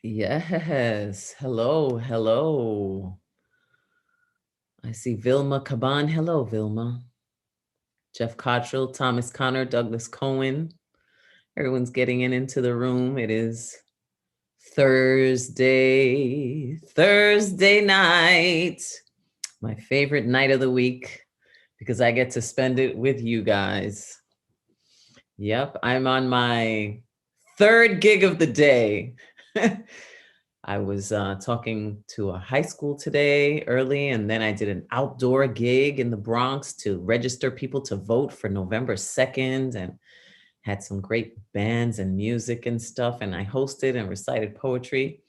Yes. Hello. Hello. I see Vilma Caban. Hello, Vilma. Jeff Cottrell, Thomas Connor, Douglas Cohen. Everyone's getting into the room. It is Thursday night. My favorite night of the week because I get to spend it with you guys. Yep, I'm on my third gig of the day. I was talking to a high school today early, and then I did an outdoor gig in the Bronx to register people to vote for November 2nd and had some great bands and music and stuff. And I hosted and recited poetry.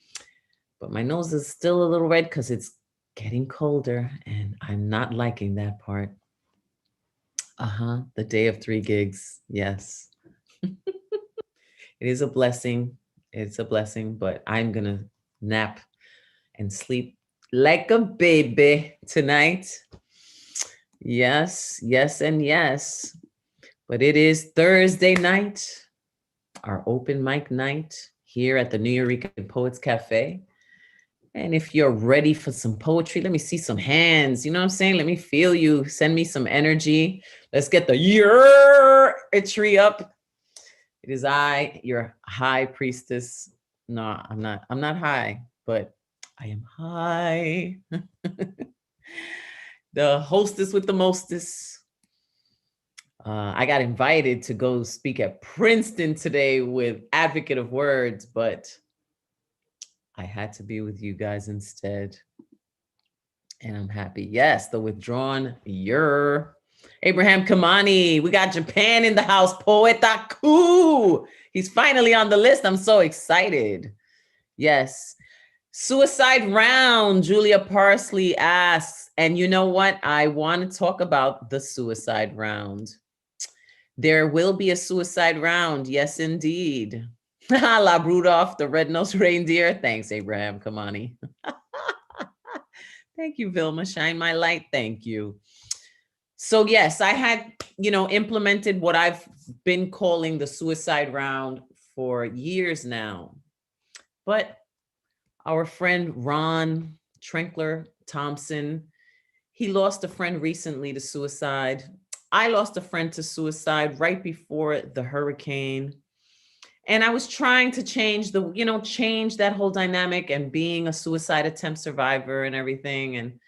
But my nose is still a little red because it's getting colder, and I'm not liking that part. The day of 3 gigs. Yes. It is a blessing. It's a blessing, but I'm going to nap and sleep like a baby tonight. Yes, yes, and yes. But it is Thursday night, our open mic night here at the New Eureka Poets Cafe. And if you're ready for some poetry, let me see some hands. You know what I'm saying? Let me feel you. Send me some energy. Let's get the tree up. It is I, your high priestess. No, I'm not high, but I am high. The hostess with the mostest. I got invited to go speak at Princeton today with Advocate of Words, but I had to be with you guys instead. And I'm happy. Yes, the withdrawn Abraham Kimani. We got Japan in the house. Poetaku. He's finally on the list. I'm so excited. Yes. Suicide round, Julia Parsley asks. And you know what? I want to talk about the suicide round. There will be a suicide round. Yes, indeed. La Rudolph, the red-nosed reindeer. Thanks, Abraham Kamani. Thank you, Vilma. Shine my light. Thank you. So yes, I had, implemented what I've been calling the suicide round for years now. But our friend Ron Trenkler Thompson, he lost a friend recently to suicide. I lost a friend to suicide right before the hurricane. And I was trying to change change that whole dynamic and being a suicide attempt survivor and everything. And,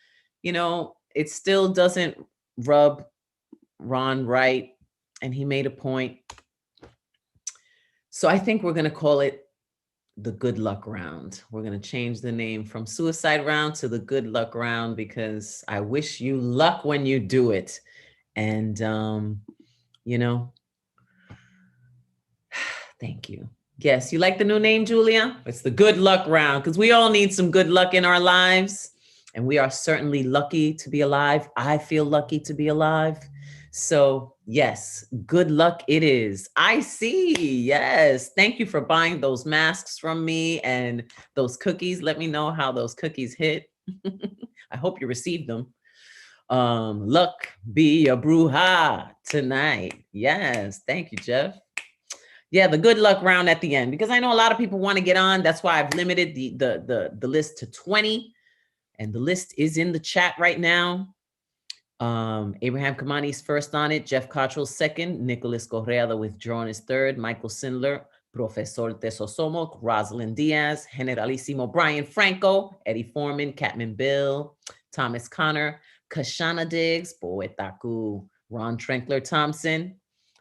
it still doesn't rub Ron right. And he made a point. So I think we're going to call it the good luck round. We're going to change the name from suicide round to the good luck round because I wish you luck when you do it. And, thank you. Yes, you like the new name, Julia? It's the good luck round because we all need some good luck in our lives. And we are certainly lucky to be alive. I feel lucky to be alive. So yes, good luck it is. I see. Yes. Thank you for buying those masks from me and those cookies. Let me know how those cookies hit. I hope you received them. Luck be a bruja tonight. Yes. Thank you, Jeff. Yeah, the good luck round at the end, because I know a lot of people want to get on. That's why I've limited the list to 20. And the list is in the chat right now. Abraham Kamani's first on it, Jeff Cottrell second, Nicholas Correa, the withdrawn, is third, Michael Sindler, Profesor Tesosomo, Rosalind Diaz, Generalissimo Brian Franco, Eddie Foreman, Catman Bill, Thomas Connor, Kashana Diggs, Poetaku, Ron Trenkler Thompson.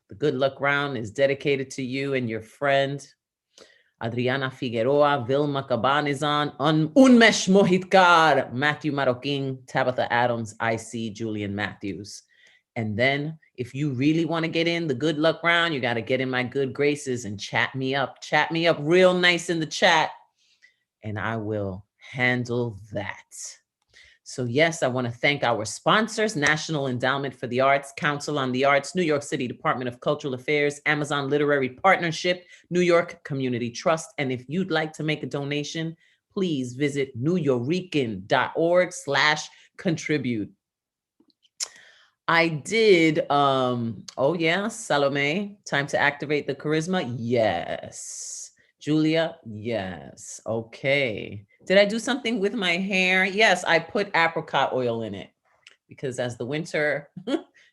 The good luck round is dedicated to you and your friend, Adriana Figueroa, Vilma Cabanizan, Unmesh Mohitkar, Matthew Maroquin, Tabitha Adams, IC, Julian Matthews. And then if you really want to get in the good luck round, you got to get in my good graces and chat me up. Chat me up real nice in the chat, and I will handle that. So yes, I want to thank our sponsors, National Endowment for the Arts, Council on the Arts, New York City Department of Cultural Affairs, Amazon Literary Partnership, New York Community Trust. And if you'd like to make a donation, please visit nuyorican.org/contribute. I did, oh yeah, Salome, time to activate the charisma. Yes. Julia, yes. Okay. Did I do something with my hair? Yes, I put apricot oil in it because as the winter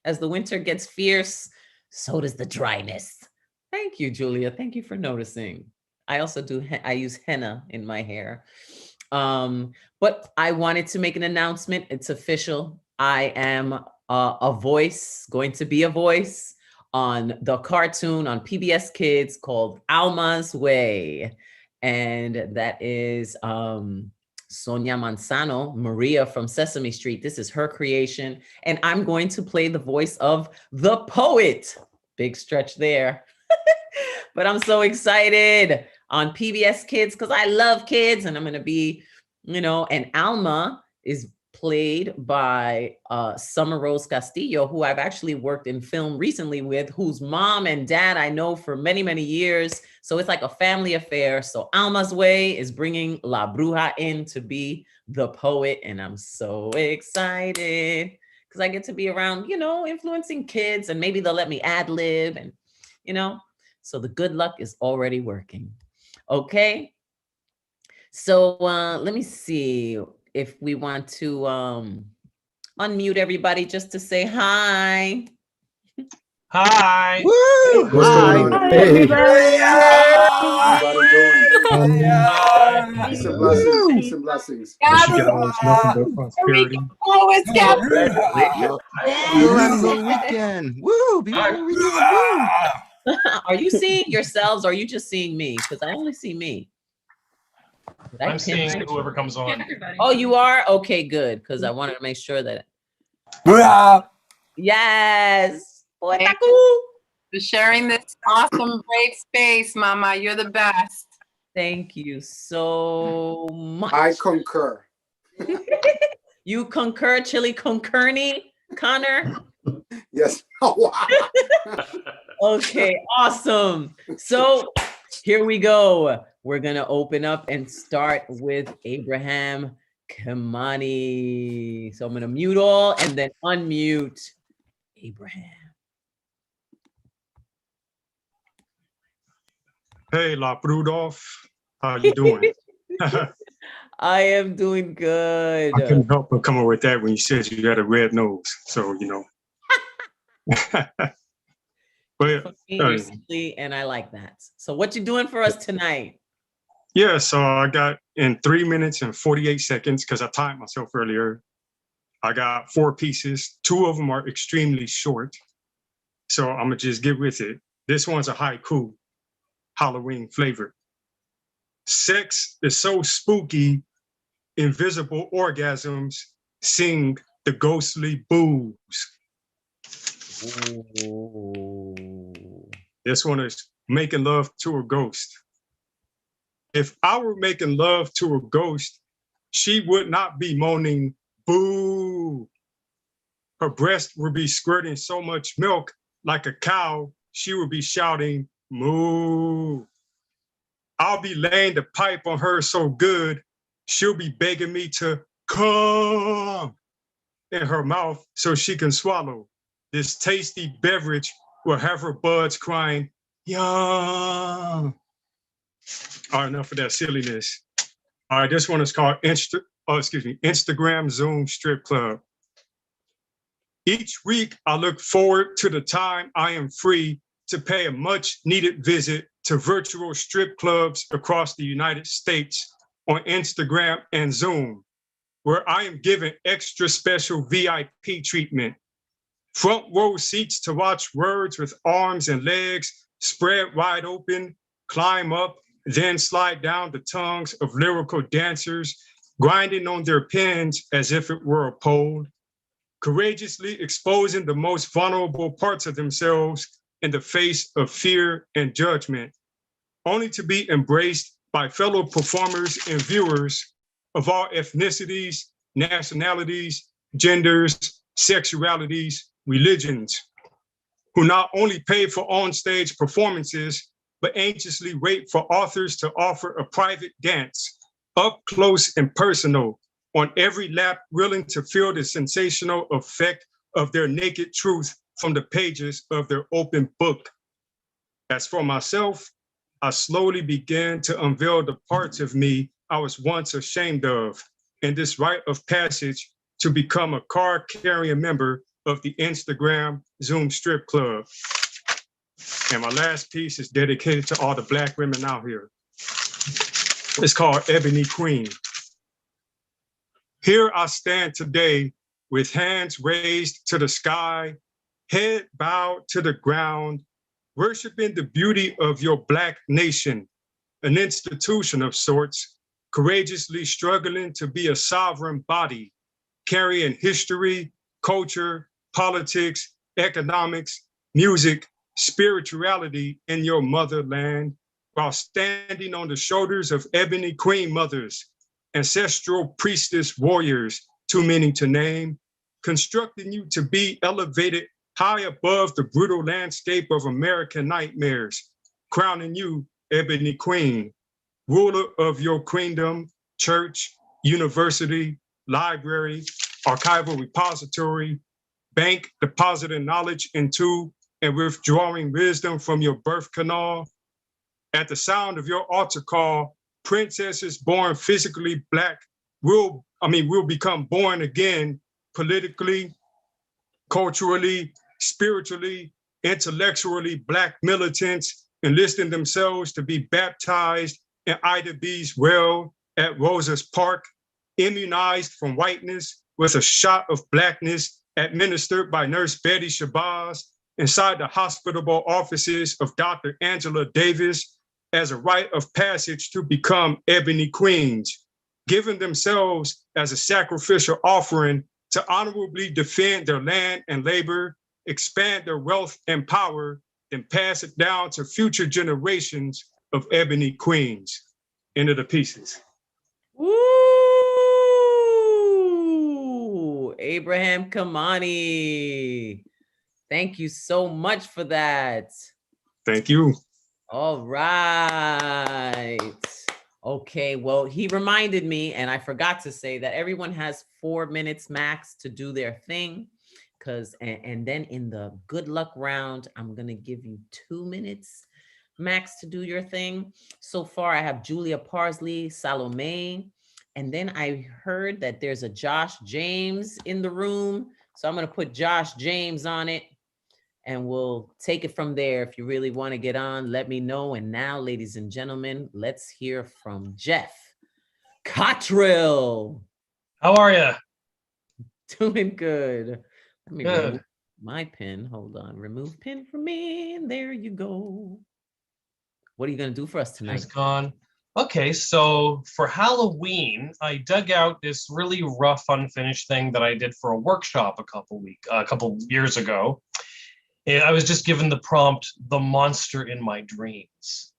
as the winter gets fierce, so does the dryness. Thank you, Julia. Thank you for noticing. I also I use henna in my hair. But I wanted to make an announcement. It's official. I am a voice, going to be a voice on the cartoon on PBS Kids called Alma's Way. And that is Sonia Manzano, Maria from Sesame Street. This is her creation. And I'm going to play the voice of the poet. Big stretch there. But I'm so excited on PBS Kids because I love kids and I'm going to be, and Alma is played by Summer Rose Castillo, who I've actually worked in film recently with, whose mom and dad I know for many, many years. So it's like a family affair. So Alma's Way is bringing La Bruja in to be the poet. And I'm so excited because I get to be around, influencing kids and maybe they'll let me ad lib and, so the good luck is already working. Okay. So let me see if we want to unmute everybody just to say hi. Hi. Woo! What's going on? Hey, everybody? how everybody doing? Hi. Peace and blessings. Peace and blessings. Wish you guys nothing but prosperity. You'll have a good weekend. Woo! Beautiful weekend. Woo! Are you seeing yourselves or are you just seeing me? Because I only see me. I'm seeing whoever comes on. Oh, you are? Okay, good. Because I wanted to make sure that. Yes. Thank for sharing this awesome, great space, Mama. You're the best. Thank you so much. I concur. You concur, Chili Concurny, Connor? Yes. Oh, wow. Okay, awesome. So here we go. We're going to open up and start with Abraham Kimani. So I'm going to mute all and then unmute Abraham. Hey, La Rudolph. How you doing? I am doing good. I couldn't help but come up with that when you said you had a red nose. So, But and I like that. So what you doing for us tonight? Yeah, so I got in 3 minutes and 48 seconds, because I timed myself earlier. I got 4 pieces. 2 of them are extremely short. So I'm going to just get with it. This one's a haiku, Halloween flavored. Sex is so spooky, invisible orgasms sing the ghostly boos. Ooh. This one is making love to a ghost. If I were making love to a ghost, she would not be moaning, boo. Her breast would be squirting so much milk like a cow, she would be shouting, moo. I'll be laying the pipe on her so good, she'll be begging me to come in her mouth so she can swallow. This tasty beverage will have her buds crying, yum. All right, enough of that silliness. All right, this one is called Instagram Zoom Strip Club. Each week, I look forward to the time I am free to pay a much needed visit to virtual strip clubs across the United States on Instagram and Zoom, where I am given extra special VIP treatment. Front row seats to watch words with arms and legs spread wide open, climb up, then slide down the tongues of lyrical dancers, grinding on their pens as if it were a pole, courageously exposing the most vulnerable parts of themselves in the face of fear and judgment, only to be embraced by fellow performers and viewers of all ethnicities, nationalities, genders, sexualities, religions, who not only pay for on-stage performances, but anxiously wait for authors to offer a private dance, up close and personal, on every lap, willing to feel the sensational effect of their naked truth from the pages of their open book. As for myself, I slowly began to unveil the parts of me I was once ashamed of, in this rite of passage to become a card-carrying member of the Instagram Zoom strip club. And my last piece is dedicated to all the Black women out here. It's called Ebony Queen. Here I stand today with hands raised to the sky, head bowed to the ground, worshiping the beauty of your Black nation, an institution of sorts, courageously struggling to be a sovereign body, carrying history, culture, politics, economics, music, spirituality in your motherland, while standing on the shoulders of ebony queen mothers, ancestral priestess warriors, too many to name, constructing you to be elevated high above the brutal landscape of American nightmares, crowning you ebony queen, ruler of your queendom, church, university, library, archival repository, bank depositing knowledge into and withdrawing wisdom from your birth canal. At the sound of your altar call, princesses born physically Black will become born again politically, culturally, spiritually, intellectually Black militants enlisting themselves to be baptized in Ida B's well at Rosa's Park, immunized from whiteness with a shot of Blackness administered by Nurse Betty Shabazz inside the hospitable offices of Dr. Angela Davis as a rite of passage to become ebony queens, giving themselves as a sacrificial offering to honorably defend their land and labor, expand their wealth and power, then pass it down to future generations of ebony queens. End of the pieces. Woo! Abraham Kimani. Thank you so much for that. Thank you. All right. Okay, well, he reminded me, and I forgot to say that everyone has 4 minutes max to do their thing. And then in the good luck round, I'm going to give you 2 minutes max to do your thing. So far, I have Julia Parsley, Salome, and then I heard that there's a Josh James in the room. So I'm going to put Josh James on it, and we'll take it from there. If you really want to get on, let me know. And now, ladies and gentlemen, let's hear from Jeff Cottrell. How are you? Doing good. Let me Good. remove my pin. Hold on. Remove pin from me. And there you go. What are you going to do for us tonight? It's gone. Okay, so for Halloween, I dug out this really rough, unfinished thing that I did for a workshop a couple years ago. And I was just given the prompt, "The monster in my dreams."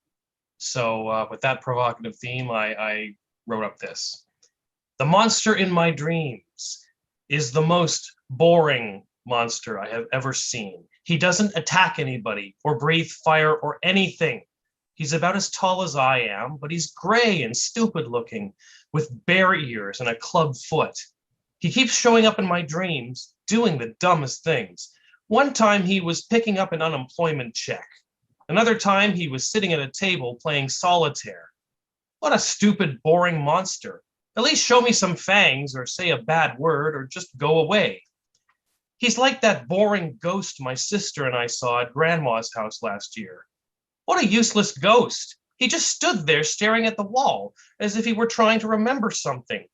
So with that provocative theme, I wrote up this. The monster in my dreams is the most boring monster I have ever seen. He doesn't attack anybody or breathe fire or anything. He's about as tall as I am, but he's gray and stupid looking with bear ears and a club foot. He keeps showing up in my dreams, doing the dumbest things. One time he was picking up an unemployment check. Another time he was sitting at a table playing solitaire. What a stupid, boring monster. At least show me some fangs or say a bad word or just go away. He's like that boring ghost my sister and I saw at Grandma's house last year. What a useless ghost. He just stood there staring at the wall as if he were trying to remember something.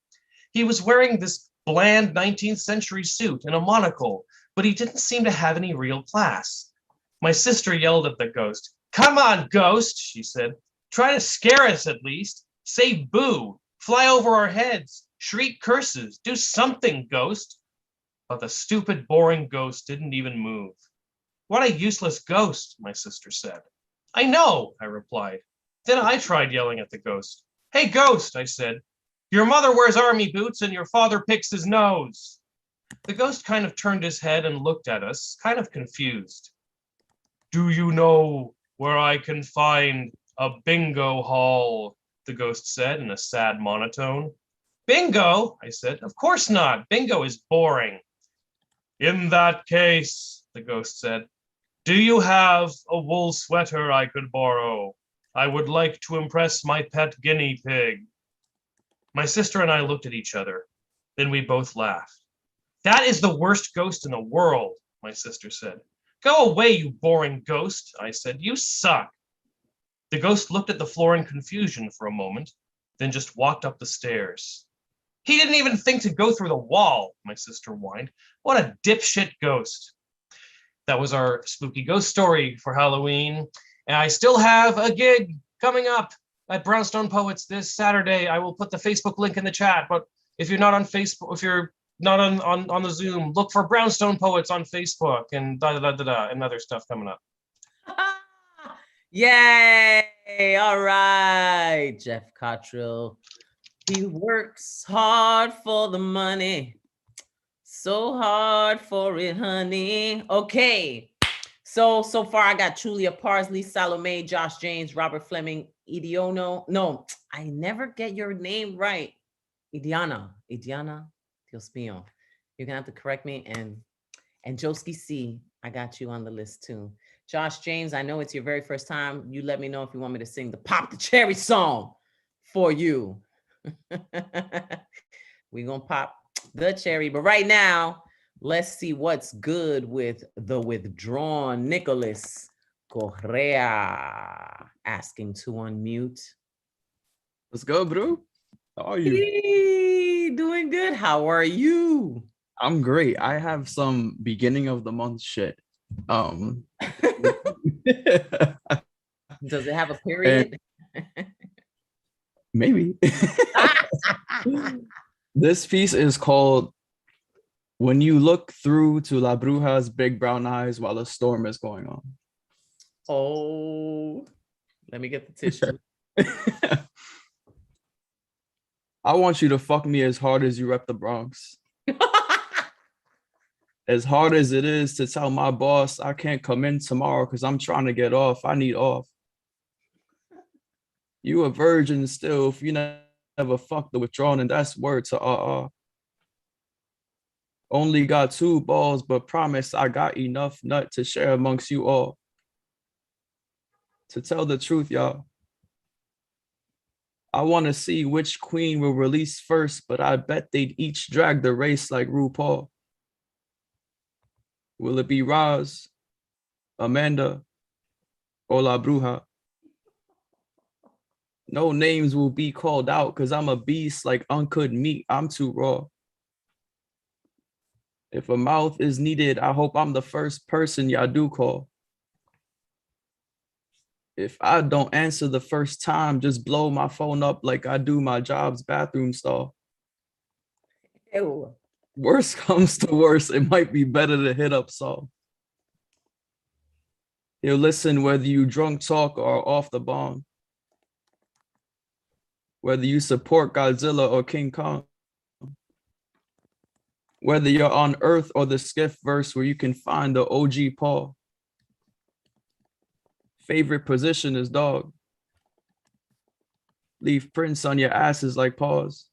He was wearing this bland 19th century suit and a monocle, but he didn't seem to have any real class. My sister yelled at the ghost. "Come on, ghost," she said. "Try to scare us at least. Say boo. Fly over our heads. Shriek curses. Do something, ghost." But the stupid, boring ghost didn't even move. "What a useless ghost," my sister said. "I know," I replied. Then I tried yelling at the ghost. "Hey, ghost," I said. "Your mother wears army boots and your father picks his nose." The ghost kind of turned his head and looked at us, kind of confused. "Do you know where I can find a bingo hall?" the ghost said in a sad monotone. "Bingo?" I said. "Of course not. Bingo is boring." "In that case," the ghost said, "do you have a wool sweater I could borrow? I would like to impress my pet guinea pig. My sister and I looked at each other. Then we both laughed. That is the worst ghost in the world, my sister said. Go away, you boring ghost, I said. You suck. The ghost looked at the floor in confusion for a moment, then just walked up the stairs. He didn't even think to go through the wall, my sister whined. What a dipshit ghost. That was our spooky ghost story for Halloween. And I still have a gig coming up at Brownstone Poets this Saturday. I will put the Facebook link in the chat, but if you're not on Facebook, if you're not on the Zoom, look for Brownstone Poets on Facebook and and other stuff coming up. Yay! All right, Jeff Cottrell. He works hard for the money. So hard for it, honey. Okay. So far I got Julia Parsley, Salome, Josh James, Robert Fleming, Idiono. No, I never get your name right. Idiana, Dios mío. You're gonna have to correct me. And Joski C, I got you on the list too. Josh James, I know it's your very first time. You let me know if you want me to sing the Pop the Cherry song for you. We're gonna pop the cherry, but right now, let's see what's good with the withdrawn Nicholas Correa asking to unmute. Let's go, bro. How are you? Hey, doing good. How are you? I'm great. I have some beginning of the month shit. Does it have a period? Maybe. This piece is called When You Look Through to La Bruja's Big Brown Eyes While a Storm is Going On. Oh, let me get the tissue. I want you to fuck me as hard as you rep the Bronx. As hard as it is to tell my boss I can't come in tomorrow because I'm trying to get off. I need off. You a virgin still if you never fucked the withdrawn, and that's word to Only got 2 balls, but promise I got enough nut to share amongst you all. To tell the truth, y'all, I want to see which queen will release first, but I bet they'd each drag the race like RuPaul. Will it be Roz, Amanda, or La Bruja? No names will be called out because I'm a beast like uncooked meat. I'm too raw. If a mouth is needed, I hope I'm the first person y'all do call. If I don't answer the first time, just blow my phone up like I do my job's bathroom stall. Ew. Worst comes to worst, it might be better to hit up Saul. He'll listen whether you drunk talk or off the bomb. Whether you support Godzilla or King Kong. Whether you're on Earth or the skiff verse where you can find the OG Paul. Favorite position is dog. Leave prints on your asses like paws.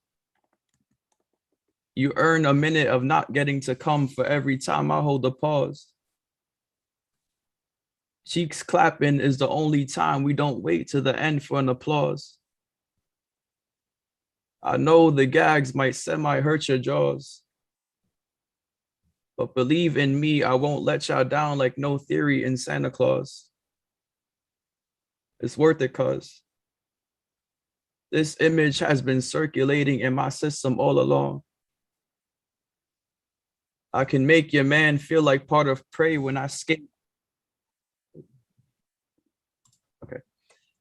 You earn a minute of not getting to come for every time I hold a pause. Cheeks clapping is the only time we don't wait to the end for an applause. I know the gags might semi-hurt your jaws. But believe in me, I won't let y'all down like no theory in Santa Claus. It's worth it, cuz this image has been circulating in my system all along. I can make your man feel like part of prey when I skate. Okay.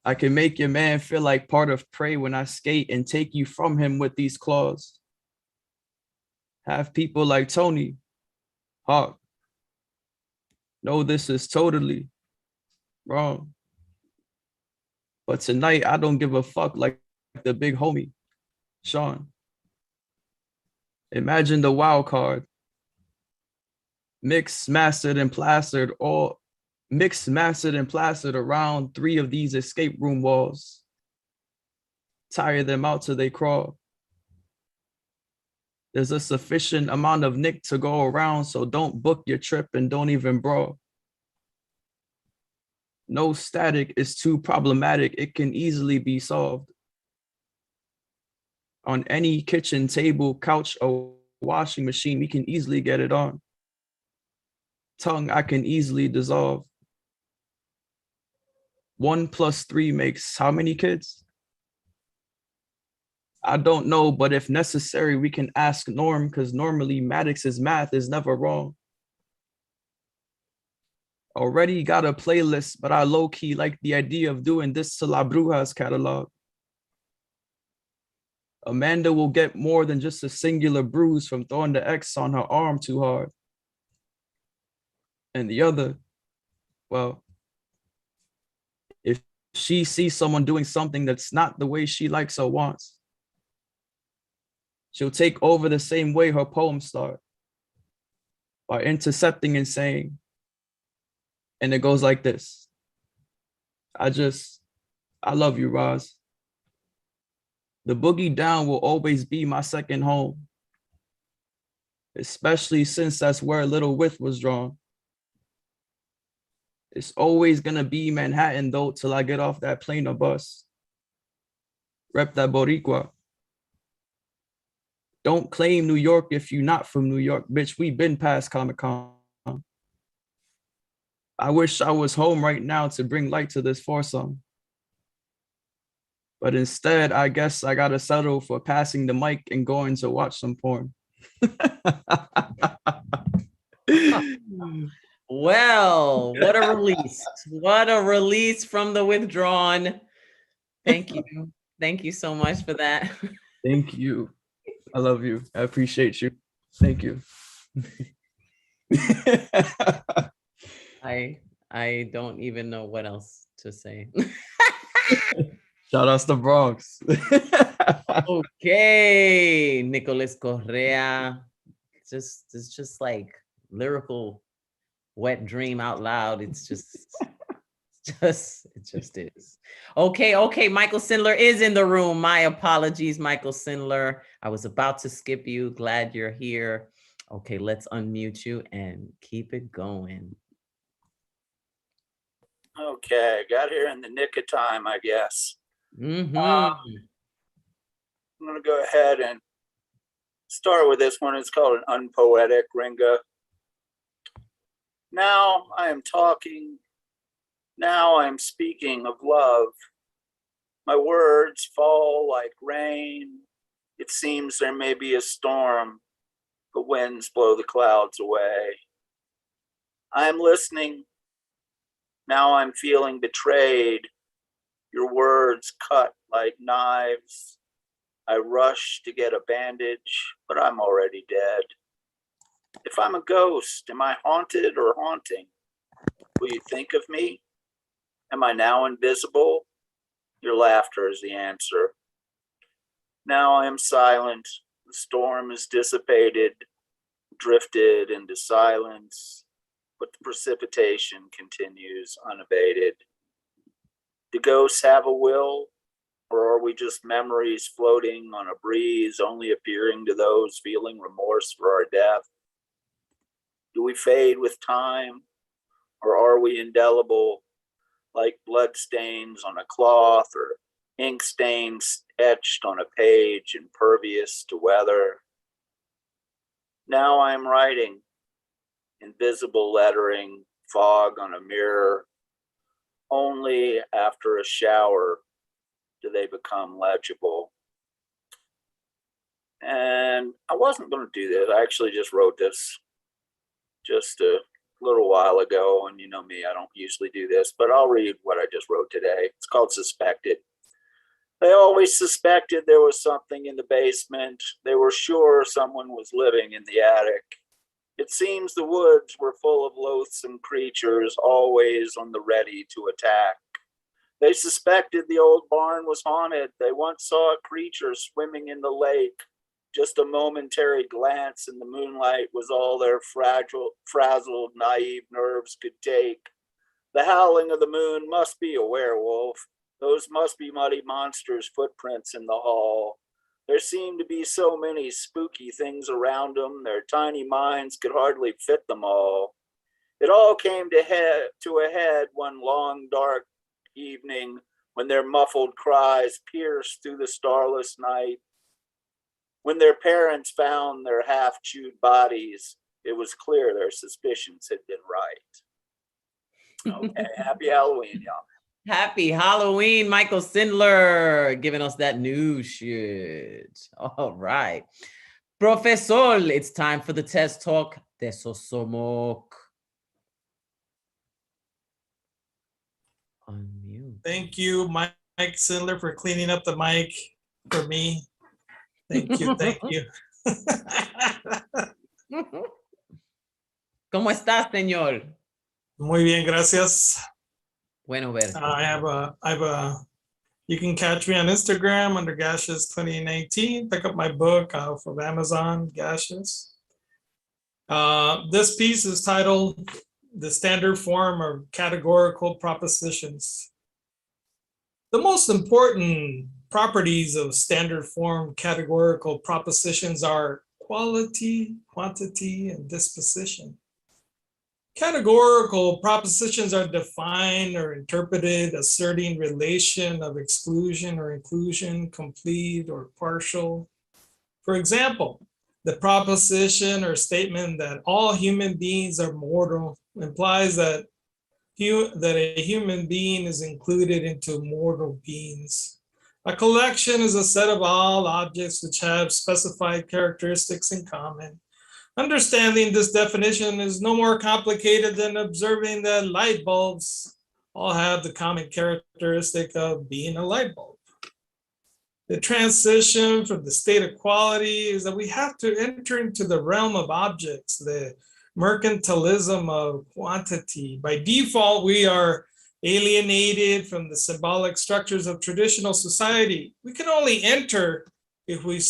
I can make your man feel like part of prey when I skate and take you from him with these claws. Have people like Tony, Hawk. No, this is totally wrong. But tonight, I don't give a fuck like the big homie, Sean. Imagine the wild card. Mixed, mastered, and plastered around 3 of these escape room walls. Tire them out till they crawl. There's a sufficient amount of nick to go around, so don't book your trip and don't even brawl. No static is too problematic. It can easily be solved. On any kitchen table, couch, or washing machine, we can easily get it on. Tongue, I can easily dissolve. 1 + 3 makes how many kids? I don't know, but if necessary, we can ask Norm, because normally Maddox's math is never wrong. Already got a playlist, but I low-key like the idea of doing this to La Bruja's catalog. Amanda will get more than just a singular bruise from throwing the X on her arm too hard. And the other, well, if she sees someone doing something that's not the way she likes or wants, she'll take over the same way her poems start, by intercepting and saying, and it goes like this. I love you, Roz. The boogie down will always be my second home, especially since that's where Little Width was drawn. It's always gonna be Manhattan though till I get off that plane or bus. Rep that Boricua. Don't claim New York if you're not from New York, bitch. We been past Comic-Con. I wish I was home right now to bring light to this foursome. But instead, I guess I gotta settle for passing the mic and going to watch some porn. Well, what a release. What a release from the withdrawn. Thank you. Thank you so much for that. Thank you. I love you. I appreciate you. Thank you. I don't even know what else to say. Shout outs to Bronx. Okay, Nicolas Correa. It's just like lyrical wet dream out loud. It just is. Okay. Michael Sindler is in the room. My apologies, Michael Sindler. I was about to skip you. Glad you're here. Okay, let's unmute you and keep it going. Okay, got here in the nick of time, I guess. Mm-hmm. I'm going to go ahead and start with this one. It's called an unpoetic Ringa. Now I am talking. Now I am speaking of love. My words fall like rain. It seems there may be a storm. The winds blow the clouds away. I am listening. Now I'm feeling betrayed. Your words cut like knives. I rush to get a bandage, but I'm already dead. If I'm a ghost, am I haunted or haunting? Will you think of me? Am I now invisible? Your laughter is the answer. Now I am silent. The storm is dissipated, drifted into silence, but the precipitation continues unabated. Do ghosts have a will, or are we just memories floating on a breeze, only appearing to those feeling remorse for our death? Do we fade with time, or are we indelible, like blood stains on a cloth or ink stains etched on a page, impervious to weather? Now I am writing, invisible lettering, fog on a mirror. Only after a shower do they become legible. And I wasn't going to do this. I actually just wrote this just a little while ago. And you know me, I don't usually do this, but I'll read what I just wrote today. It's called Suspected. They always suspected there was something in the basement. They were sure someone was living in the attic. It seems the woods were full of loathsome creatures, always on the ready to attack. They suspected the old barn was haunted. They once saw a creature swimming in the lake. Just a momentary glance in the moonlight was all their frazzled, naive nerves could take. The howling of the moon must be a werewolf. Those must be muddy monsters' footprints in the hall. There seemed to be so many spooky things around them, their tiny minds could hardly fit them all. It all came to a head one long, dark evening when their muffled cries pierced through the starless night. When their parents found their half-chewed bodies, it was clear their suspicions had been right. Okay, happy Halloween, y'all. Happy Halloween, Michael Sindler, giving us that new shit. All right. Professor, it's time for the test talk. De Sosomok. Unmute. Thank you, Mike Sindler, for cleaning up the mic for me. Thank you, thank you. ¿Cómo estás, señor? Muy bien, gracias. Bueno ver. I have a, you can catch me on Instagram under Gaseous 2019. Pick up my book off of Amazon, Gaseous. This piece is titled The Standard Form of Categorical Propositions. The most important properties of standard form categorical propositions are quality, quantity, and disposition. Categorical propositions are defined or interpreted asserting relation of exclusion or inclusion, complete or partial. For example, the proposition or statement that all human beings are mortal implies that a human being is included into mortal beings. A collection is a set of all objects which have specified characteristics in common. Understanding this definition is no more complicated than observing that light bulbs all have the common characteristic of being a light bulb. The transition from the state of quality is that we have to enter into the realm of objects, the mercantilism of quantity. By default, we are alienated from the symbolic structures of traditional society. We can only enter if we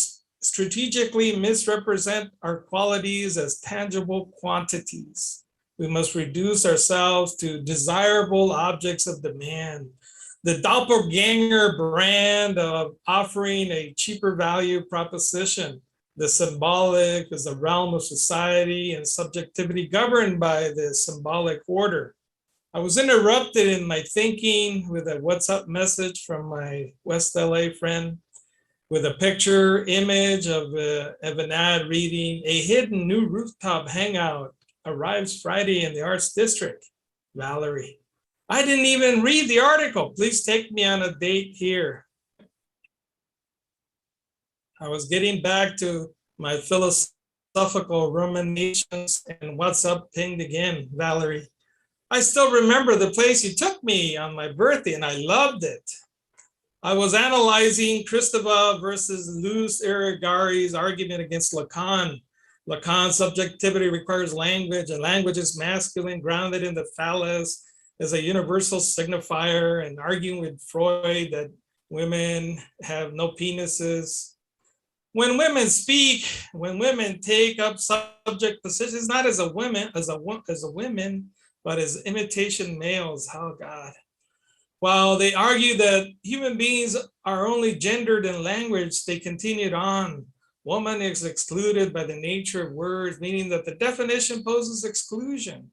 strategically misrepresent our qualities as tangible quantities. We must reduce ourselves to desirable objects of demand. The doppelganger brand of offering a cheaper value proposition. The symbolic is the realm of society and subjectivity governed by the symbolic order. I was interrupted in my thinking with a WhatsApp message from my West LA friend with a picture image of an ad reading, "A hidden new rooftop hangout arrives Friday in the Arts District. Valerie, I didn't even read the article. Please take me on a date here." I was getting back to my philosophical ruminations and WhatsApp pinged again, "Valerie, I still remember the place you took me on my birthday and I loved it." I was analyzing Kristeva versus Luz Irigary's argument against Lacan. Lacan's subjectivity requires language, and language is masculine, grounded in the phallus as a universal signifier, and arguing with Freud that women have no penises. When women speak, when women take up subject positions, not as a woman, but as imitation males. Oh God. While they argue that human beings are only gendered in language, they continued on. Woman is excluded by the nature of words, meaning that the definition poses exclusion.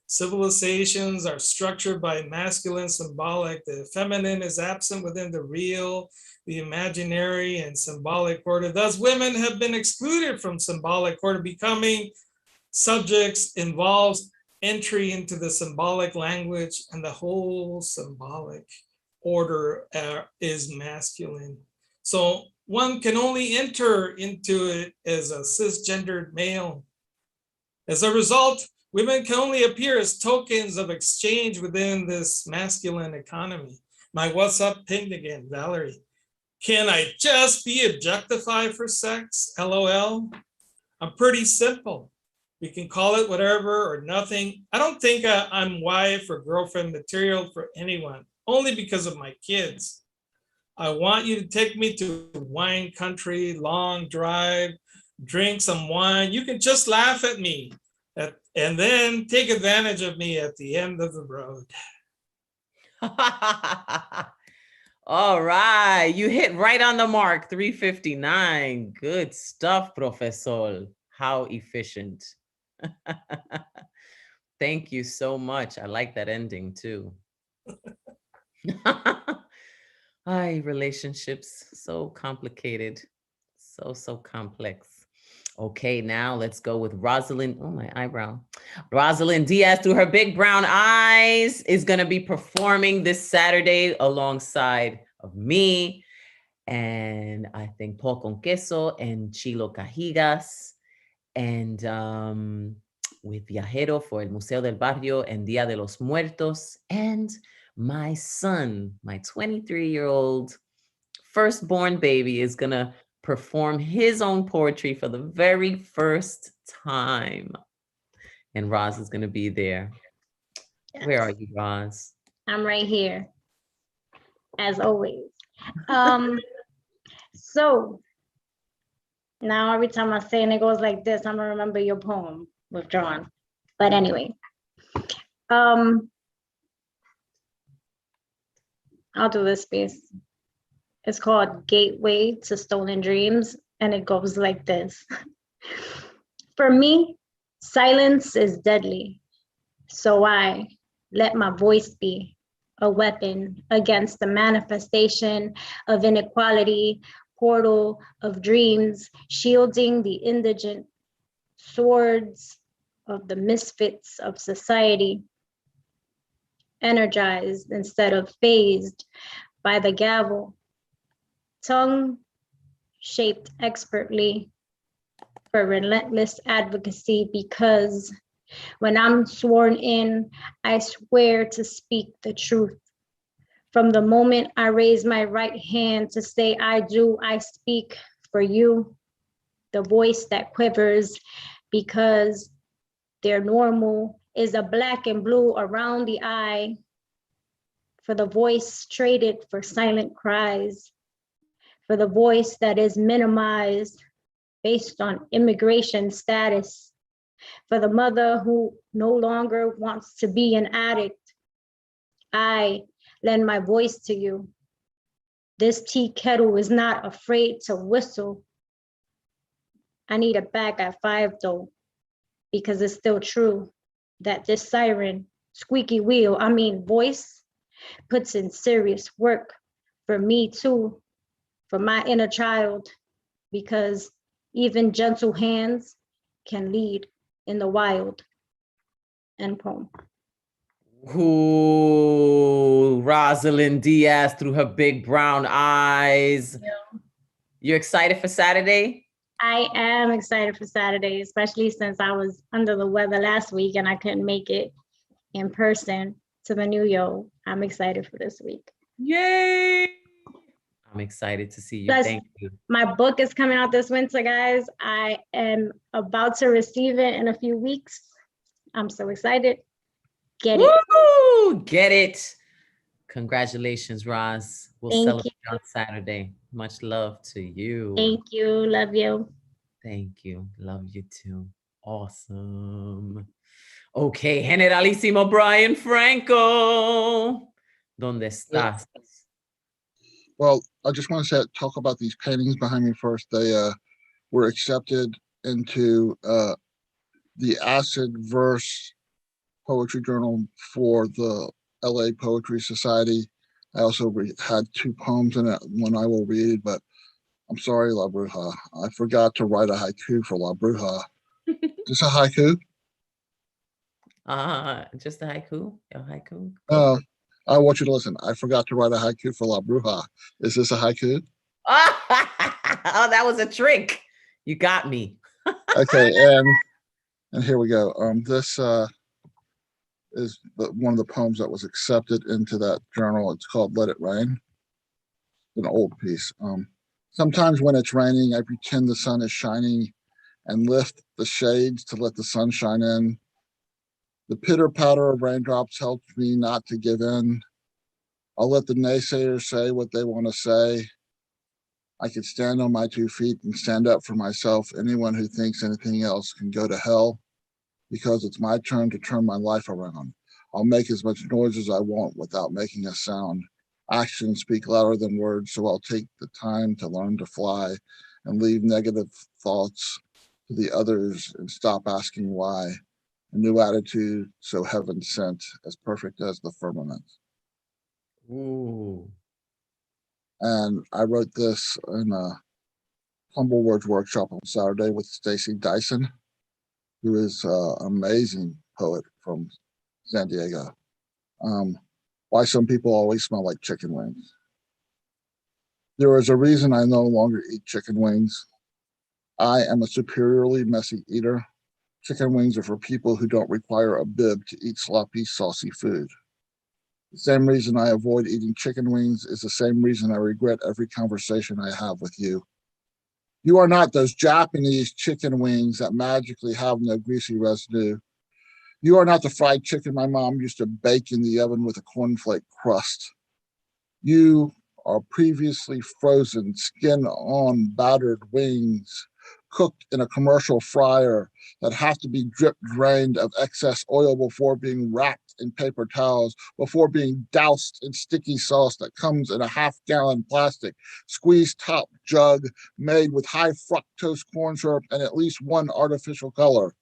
Civilizations are structured by masculine symbolic. The feminine is absent within the real, the imaginary, and symbolic order. Thus, women have been excluded from symbolic order. Becoming subjects involves entry into the symbolic language, and the whole symbolic order is masculine. So one can only enter into it as a cisgendered male. As a result, women can only appear as tokens of exchange within this masculine economy. My WhatsApp pinged again, "Valerie, can I just be objectified for sex? LOL. I'm pretty simple. We can call it whatever or nothing. I don't think I'm wife or girlfriend material for anyone, only because of my kids. I want you to take me to wine country, long drive, drink some wine. You can just laugh at me and then take advantage of me at the end of the road." All right. You hit right on the mark. 3:59. Good stuff, Professor. How efficient. Thank you so much. I like that ending too. Hi, relationships, so complicated, so complex. Okay, now let's go with Rosalind. Oh, my eyebrow. Rosalind Diaz, through her big brown eyes, is going to be performing this Saturday alongside of me and I think Paul Con Queso and Chilo Cajigas and with Viajero for El Museo del Barrio and Dia de los Muertos, and my son, my 23-year-old firstborn baby, is going to perform his own poetry for the very first time. And Roz is going to be there. Yes. Where are you, Roz? I'm right here, as always. So now every time I say and it goes like this, I'm gonna remember your poem withdrawn. But anyway, I'll do this piece. It's called Gateway to Stolen Dreams, and it goes like this. For me, silence is deadly, so I let my voice be a weapon against the manifestation of inequality, portal of dreams, shielding the indigent, swords of the misfits of society, energized instead of phased by the gavel, tongue shaped expertly for relentless advocacy, because when I'm sworn in, I swear to speak the truth. From the moment I raise my right hand to say I do, I speak for you, the voice that quivers because their normal is a black and blue around the eye, for the voice traded for silent cries, for the voice that is minimized based on immigration status, for the mother who no longer wants to be an addict. I lend my voice to you. This tea kettle is not afraid to whistle. I need it back at 5 though, because it's still true that this siren, squeaky wheel, voice, puts in serious work for me too, for my inner child, because even gentle hands can lead in the wild. End poem. Ooh, Rosalind Diaz through her big brown eyes. Yeah. You're excited for Saturday? I am excited for Saturday, especially since I was under the weather last week and I couldn't make it in person to the New York. I'm excited for this week. Yay! I'm excited to see you. Plus, thank you. My book is coming out this winter, guys. I am about to receive it in a few weeks. I'm so excited. Get it. Woo! Get it. Congratulations, Roz. We'll Thank celebrate you. on Saturday. Much love to you. Thank you. Love you. Thank you. Love you too. Awesome. Okay, Generalissimo Brian Franco. ¿Dónde estás? Well, I just want to talk about these paintings behind me first. They were accepted into the Acid Verse Poetry Journal for the LA Poetry Society. I also had 2 poems in it, one I will read, but I'm sorry, La Bruja. I forgot to write a haiku for La Bruja. Is this a haiku? Just a haiku? A haiku? I want you to listen. I forgot to write a haiku for La Bruja. Is this a haiku? Oh, that was a trick. You got me. Okay, and here we go. This is one of the poems that was accepted into that journal. It's called Let It Rain. It's an old piece. Sometimes when it's raining, I pretend the sun is shining and lift the shades to let the sun shine in. The pitter patter of raindrops helps me not to give in. I'll let the naysayers say what they want to say. I can stand on my 2 feet and stand up for myself. Anyone who thinks anything else can go to hell, because it's my turn to turn my life around. I'll make as much noise as I want without making a sound. Actions speak louder than words, so I'll take the time to learn to fly and leave negative thoughts to the others and stop asking why. a new attitude, so heaven sent, as perfect as the firmament. Ooh. And I wrote this in a Humble Words workshop on Saturday with Stacy Dyson, who is an amazing poet from San Diego. Why some people always smell like chicken wings. There is a reason I no longer eat chicken wings. I am a superiorly messy eater. Chicken wings are for people who don't require a bib to eat sloppy, saucy food. The same reason I avoid eating chicken wings is the same reason I regret every conversation I have with you. You are not those Japanese chicken wings that magically have no greasy residue. You are not the fried chicken my mom used to bake in the oven with a cornflake crust. You are previously frozen, skin-on battered wings, cooked in a commercial fryer that have to be drip drained of excess oil before being wrapped in paper towels, before being doused in sticky sauce that comes in a half-gallon plastic squeeze top jug made with high fructose corn syrup and at least one artificial color.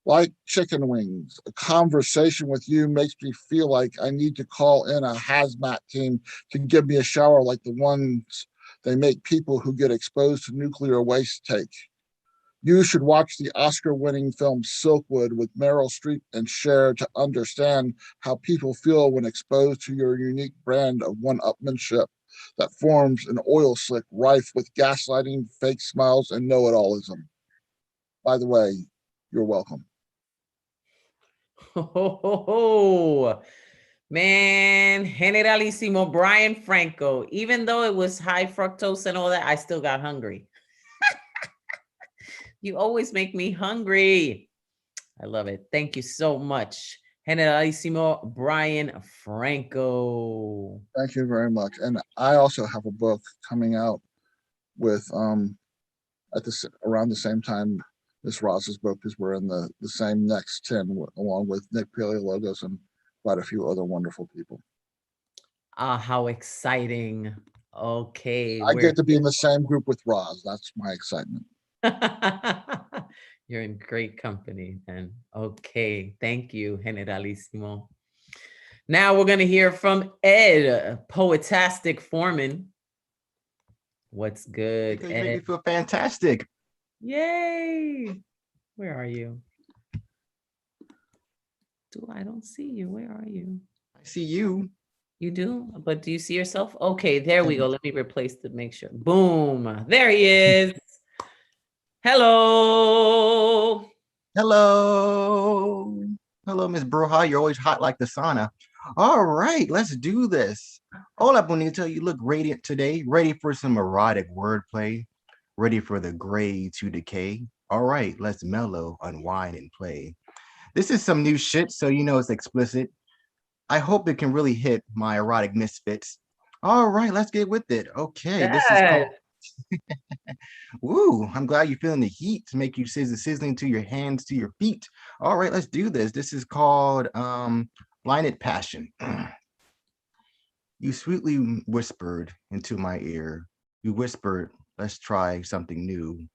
Like chicken wings, a conversation with you makes me feel like I need to call in a hazmat team to give me a shower like the ones they make people who get exposed to nuclear waste take. You should watch the Oscar-winning film Silkwood with Meryl Streep and Cher to understand how people feel when exposed to your unique brand of one-upmanship that forms an oil slick rife with gaslighting, fake smiles, and know-it-allism. By the way, you're welcome. Oh, man, Generalissimo Brian Franco. Even though it was high fructose and all that, I still got hungry. You always make me hungry. I love it. Thank you so much, Generalissimo Brian Franco. Thank you very much. And I also have a book coming out with at this around the same time Miss Ross's book, because we're in the same next 10 along with Nick Paleologos and quite a few other wonderful people. Ah, how exciting. Okay. I get to be in the same group with Roz. That's my excitement. You're in great company then. Okay. Thank you, Generalissimo. Now we're going to hear from Ed, Poetastic Foreman. What's good, Because you make me Ed? feel fantastic. Yay. Where are you? I don't see you. Where are you? I see you. You do? But do you see yourself? Okay, there we go. Let me replace to make sure. Boom. There he is. Hello. Hello. Hello, Miss Broha. You're always hot like the sauna. All right, let's do this. Hola, Bonito. You look radiant today. Ready for some erotic wordplay? Ready for the gray to decay? All right, let's mellow, unwind, and play. This is some new shit, so you know it's explicit. I hope it can really hit my erotic misfits. All right, let's get with it. Okay, this is called... Woo, I'm glad you're feeling the heat to make you sizzling to your hands, to your feet. All right, let's do this. This is called Blinded Passion. You sweetly whispered into my ear. You whispered, let's try something new.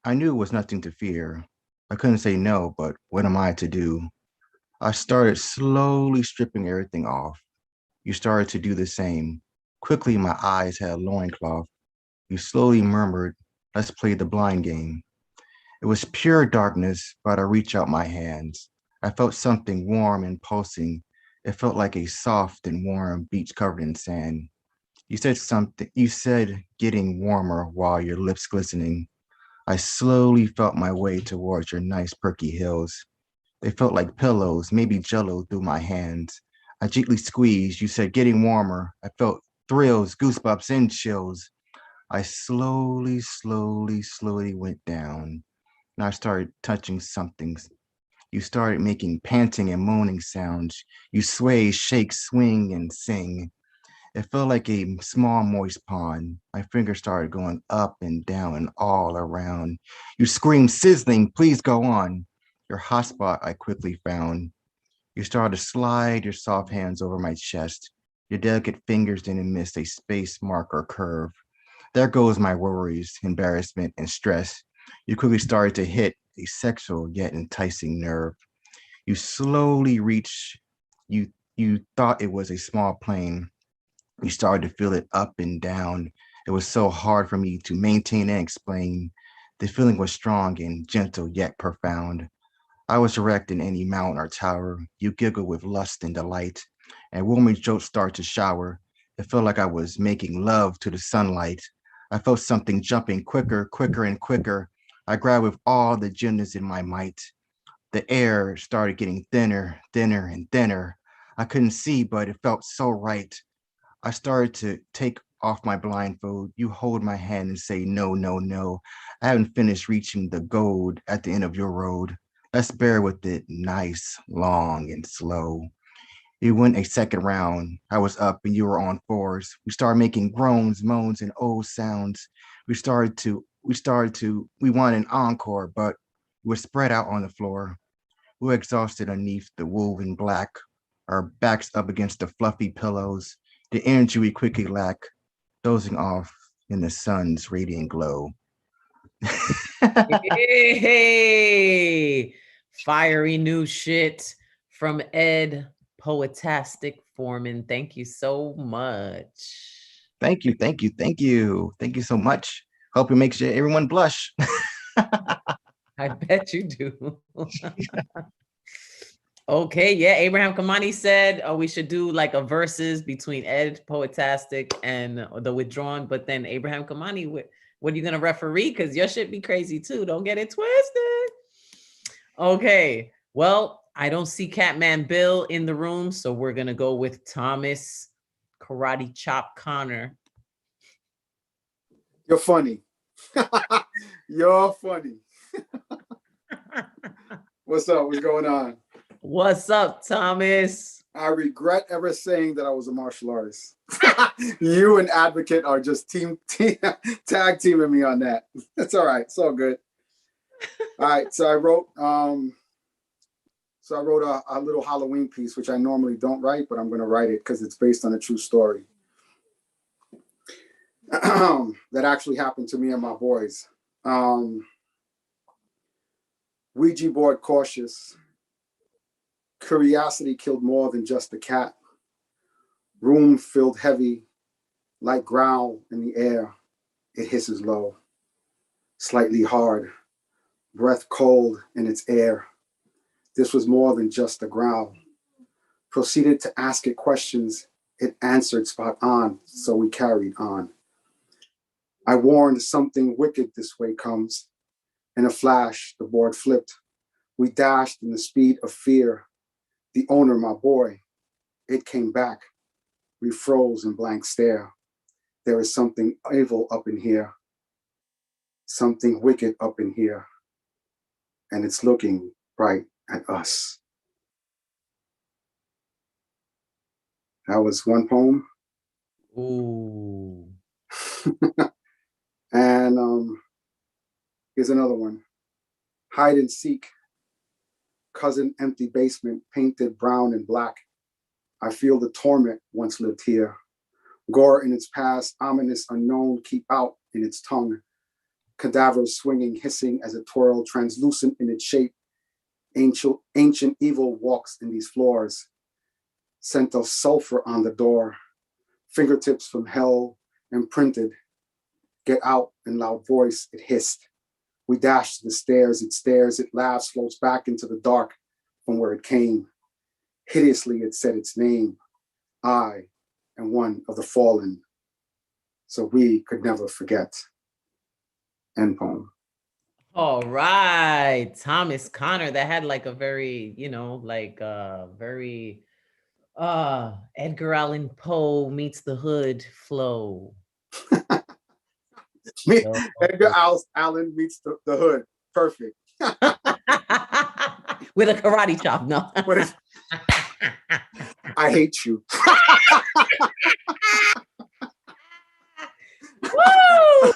I knew it was nothing to fear. I couldn't say no, but what am I to do? I started slowly stripping everything off. You started to do the same. Quickly, my eyes had a loincloth. You slowly murmured, let's play the blind game. It was pure darkness, but I reached out my hands. I felt something warm and pulsing. It felt like a soft and warm beach covered in sand. You said getting warmer while your lips glistening. I slowly felt my way towards your nice perky heels. They felt like pillows, maybe jello through my hands. I gently squeezed. You said getting warmer. I felt thrills, goosebumps, and chills. I slowly went down, and I started touching something. You started making panting and moaning sounds. You sway, shake, swing, and sing. It felt like a small moist pond. My fingers started going up and down and all around. You screamed, sizzling, please go on. Your hot spot I quickly found. You started to slide your soft hands over my chest. Your delicate fingers didn't miss a space, mark, or curve. There goes my worries, embarrassment, and stress. You quickly started to hit a sexual yet enticing nerve. You slowly reach, you thought it was a small plane. You started to feel it up and down. It was so hard for me to maintain and explain. The feeling was strong and gentle yet profound. I was erect in any mountain or tower. You giggled with lust and delight, and warming jokes started to shower. It felt like I was making love to the sunlight. I felt something jumping quicker, quicker, and quicker. I grabbed with all the gymnast in my might. The air started getting thinner, thinner, and thinner. I couldn't see, but it felt so right. I started to take off my blindfold. You hold my hand and say, no, no, no. I haven't finished reaching the gold at the end of your road. Let's bear with it nice, long, and slow. It went a second round. I was up and you were on fours. We started making groans, moans, and old sounds. We wanted an encore, but we were spread out on the floor. We were exhausted underneath the woven black, our backs up against the fluffy pillows, the energy we quickly lack, dozing off in the sun's radiant glow. Hey, fiery new shit from Ed Poetastic Foreman. Thank you so much. Thank you, thank you, thank you. Thank you so much. Hope it makes everyone blush. I bet you do. Okay, yeah. Abraham Kimani said we should do like a versus between Ed Poetastic and the Withdrawn. But then Abraham Kimani, what are you gonna referee? Because your shit be crazy too. Don't get it twisted. Okay. Well, I don't see Catman Bill in the room, so we're gonna go with Thomas Karate Chop Connor. You're funny. You're funny. What's up? What's going on? What's up, Thomas? I regret ever saying that I was a martial artist. You and Advocate are just tag teaming me on that. It's all right. It's all good. All right. So I wrote a little Halloween piece, which I normally don't write, but I'm going to write it because it's based on a true story that actually happened to me and my boys. Ouija board cautious. Curiosity killed more than just a cat. Room filled heavy, like growl in the air. It hisses low, slightly hard, breath cold in its air. This was more than just a growl. Proceeded to ask it questions. It answered spot on, so we carried on. I warned something wicked this way comes. In a flash, the board flipped. We dashed in the speed of fear. The owner, my boy, it came back. We froze in blank stare. There is something evil up in here. Something wicked up in here. And it's looking right at us. That was one poem. Ooh. And here's another one. Hide and seek. Cousin empty basement, painted brown and black. I feel the torment once lived here. Gore in its past, ominous unknown, keep out in its tongue. Cadavers swinging, hissing as it twirled, translucent in its shape. Ancient evil walks in these floors. Scent of sulfur on the door. Fingertips from hell imprinted. Get out in loud voice, it hissed. We dashed to the stairs, it stares, it laughs, floats back into the dark from where it came. Hideously, it said its name. I am one of the fallen, so we could never forget. End poem. All right, Thomas Connor. That had like a very, very Edgar Allan Poe meets the hood flow. Edgar Allan meets the hood. Perfect. With a karate chop, no. I hate you. Woo!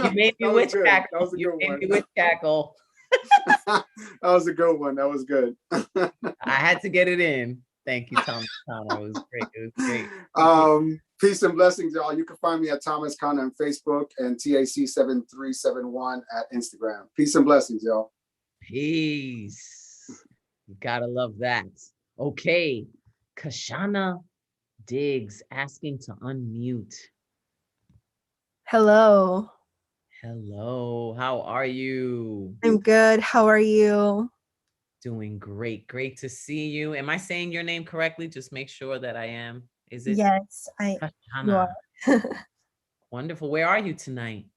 You made me witch cackle. That was a good one. You made me witch cackle. That was a good one. That was good. I had to get it in. Thank you, Thomas Connor. It was great. It was great. Peace and blessings, y'all. You can find me at Thomas Connor on Facebook and TAC7371 at Instagram. Peace and blessings, y'all. Peace. You gotta love that. Okay, Kashana Diggs asking to unmute. Hello, Hello, how are you? I'm good. How are you? Doing great. Great to see you. Am I saying your name correctly? Just make sure that I am. Is it Yes, you Kashana? are. Wonderful. Where are you tonight?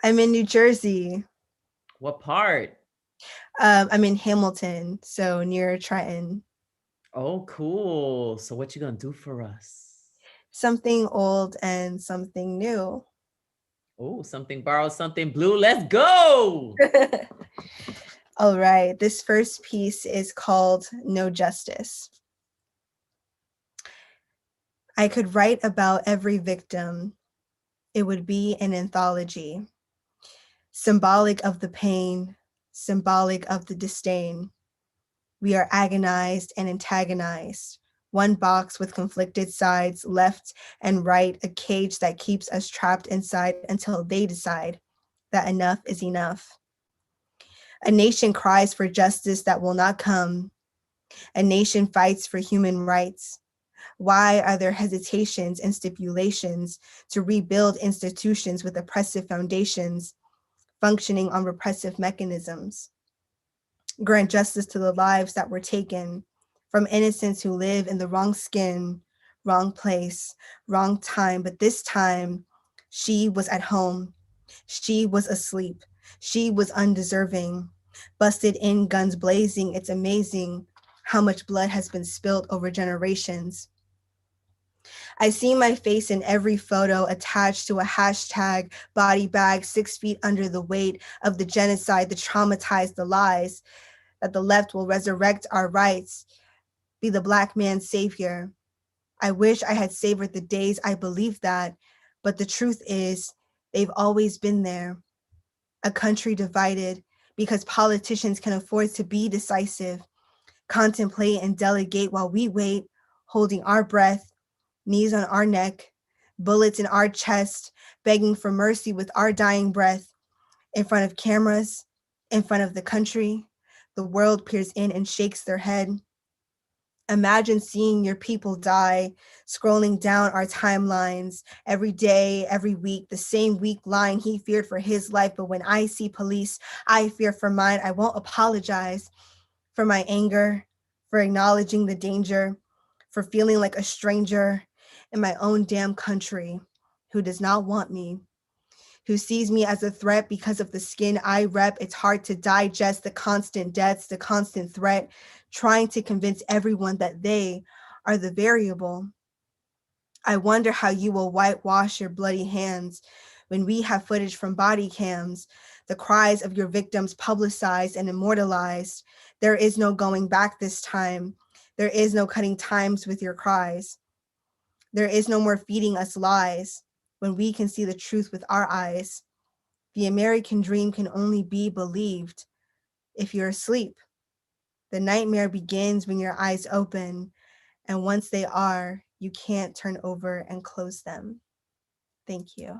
I'm in New Jersey. What part? I'm in Hamilton, so near Trenton. Oh, cool. So what you gonna do for us? Something old and something new. Oh, something borrowed, something blue. Let's go. All right, this first piece is called No Justice. I could write about every victim. It would be an anthology, symbolic of the pain, symbolic of the disdain. We are agonized and antagonized. One box with conflicted sides, left and right, a cage that keeps us trapped inside until they decide that enough is enough. A nation cries for justice that will not come. A nation fights for human rights. Why are there hesitations and stipulations to rebuild institutions with oppressive foundations, functioning on repressive mechanisms? Grant justice to the lives that were taken from innocents who live in the wrong skin, wrong place, wrong time. But this time, she was at home. She was asleep. She was undeserving. Busted in, guns blazing. It's amazing how much blood has been spilled over generations. I see my face in every photo attached to a hashtag body bag, 6 feet under the weight of the genocide, the traumatized, the lies that the left will resurrect our rights, be the Black man's savior. I wish I had savored the days I believed that, but the truth is, they've always been there. A country divided because politicians can afford to be decisive, contemplate and delegate while we wait, holding our breath, knees on our neck, bullets in our chest, begging for mercy with our dying breath, in front of cameras, in front of the country. The world peers in and shakes their head. Imagine seeing your people die, scrolling down our timelines every day, every week, the same week line he feared for his life. But when I see police, I fear for mine. I won't apologize for my anger, for acknowledging the danger, for feeling like a stranger in my own damn country who does not want me, who sees me as a threat because of the skin I rep. It's hard to digest the constant deaths, the constant threat, trying to convince everyone that they are the variable. I wonder how you will whitewash your bloody hands when we have footage from body cams, the cries of your victims publicized and immortalized. There is no going back this time. There is no cutting times with your cries. There is no more feeding us lies when we can see the truth with our eyes. The American dream can only be believed if you're asleep. The nightmare begins when your eyes open, and once they are, you can't turn over and close them. Thank you.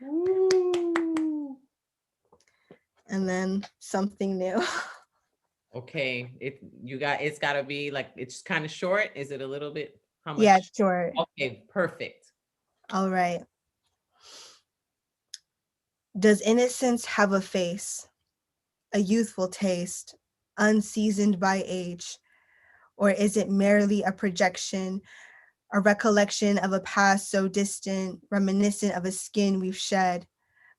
Ooh. And then something new. Okay, it's gotta be like, it's kind of short. Is it a little bit? How much? Yeah, sure. Okay, perfect. All right. Does innocence have a face, a youthful taste, unseasoned by age? Or is it merely a projection, a recollection of a past so distant, reminiscent of a skin we've shed,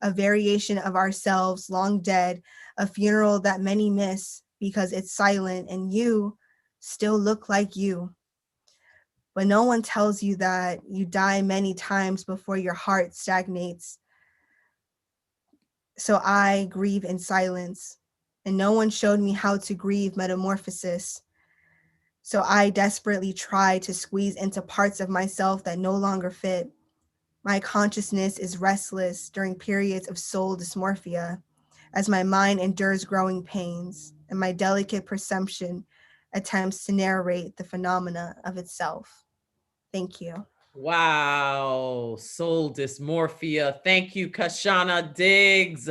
a variation of ourselves long dead, a funeral that many miss because it's silent and you still look like you? But no one tells you that you die many times before your heart stagnates. So I grieve in silence, and no one showed me how to grieve metamorphosis. So I desperately try to squeeze into parts of myself that no longer fit. My consciousness is restless during periods of soul dysmorphia, as my mind endures growing pains, and my delicate perception attempts to narrate the phenomena of itself. Thank you. Wow, soul dysmorphia. Thank you, Kashana Diggs.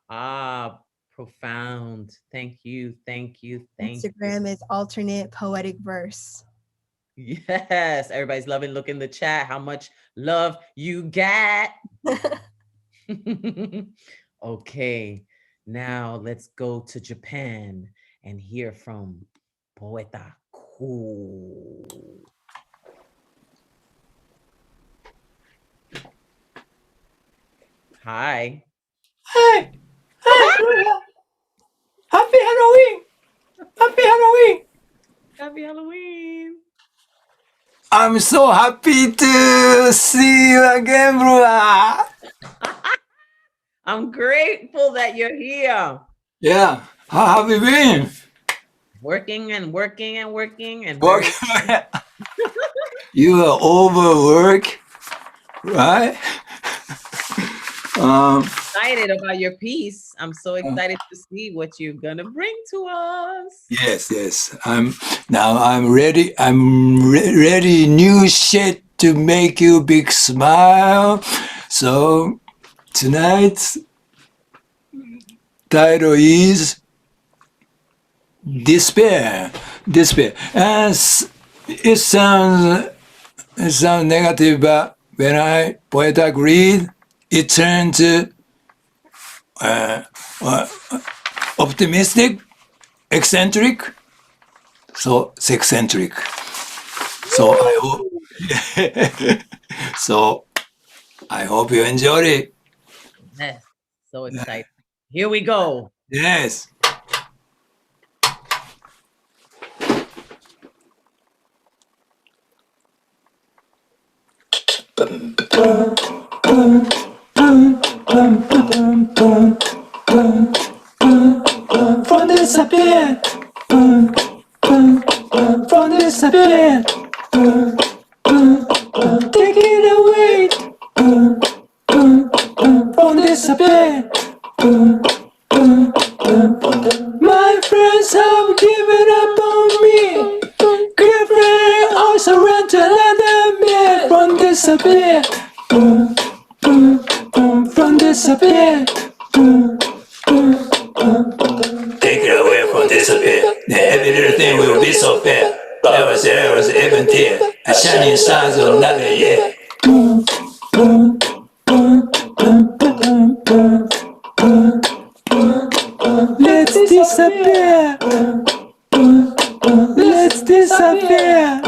Ah, Profound. Thank you. Thank you. Thank you. Instagram is alternate poetic verse. Yes. Everybody's loving. Look in the chat how much love you got. Okay. Now let's go to Japan and hear from Poeta Cool. Hi. Hi. Hi. Happy Halloween. Happy Halloween. Happy Halloween. I'm so happy to see you again, brother. I'm grateful that you're here. Yeah. How have you been? Working and working and working and Work. very You are overwork, right? excited about your piece. I'm so excited to see what you're gonna bring to us. Yes. I'm ready. I'm ready. New shit to make you big smile. So tonight's title is Despair. And it sounds negative, but when I Poetic read, it turns optimistic, eccentric, so sexcentric. So I hope. So I hope you enjoyed it. Yes, so excited. Here we go. Yes. From disappear. From disappear. Take it away. From disappear. My friends have given up on me. Girlfriend also ran to another man. From disappear. From disappear. Take it away from disappear. Then every little thing will be so fair. There was even tear. A shining stars of another year. Let's disappear. Let's disappear.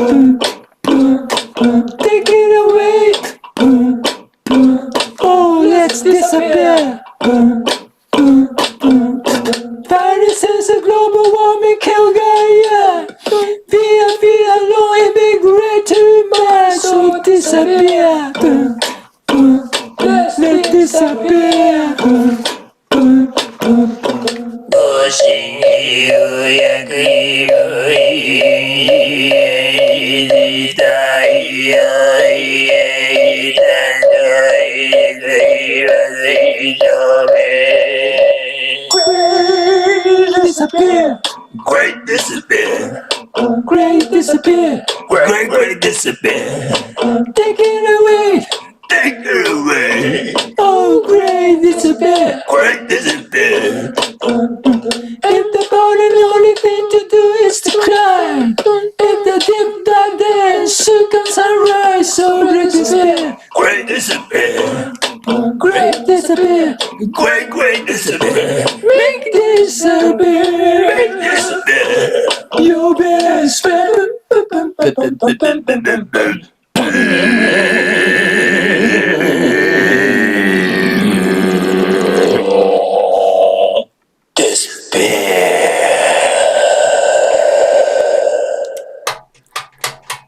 Take it away. Oh, let's disappear. Viruses of global warming kill Gaia. Via alone and be great to mind. So disappear. Let's disappear. Disappear. Great disappear. Great disappear. Great disappear. Take it away. Take it away. Oh, great disappear. Great disappear. If the body, the only thing to do is to cry. If the deep dive there, soon comes sunrise. So great disappear. Great disappear. Great disappear. Great disappear. Make disappear. Make disappear. Your best friend.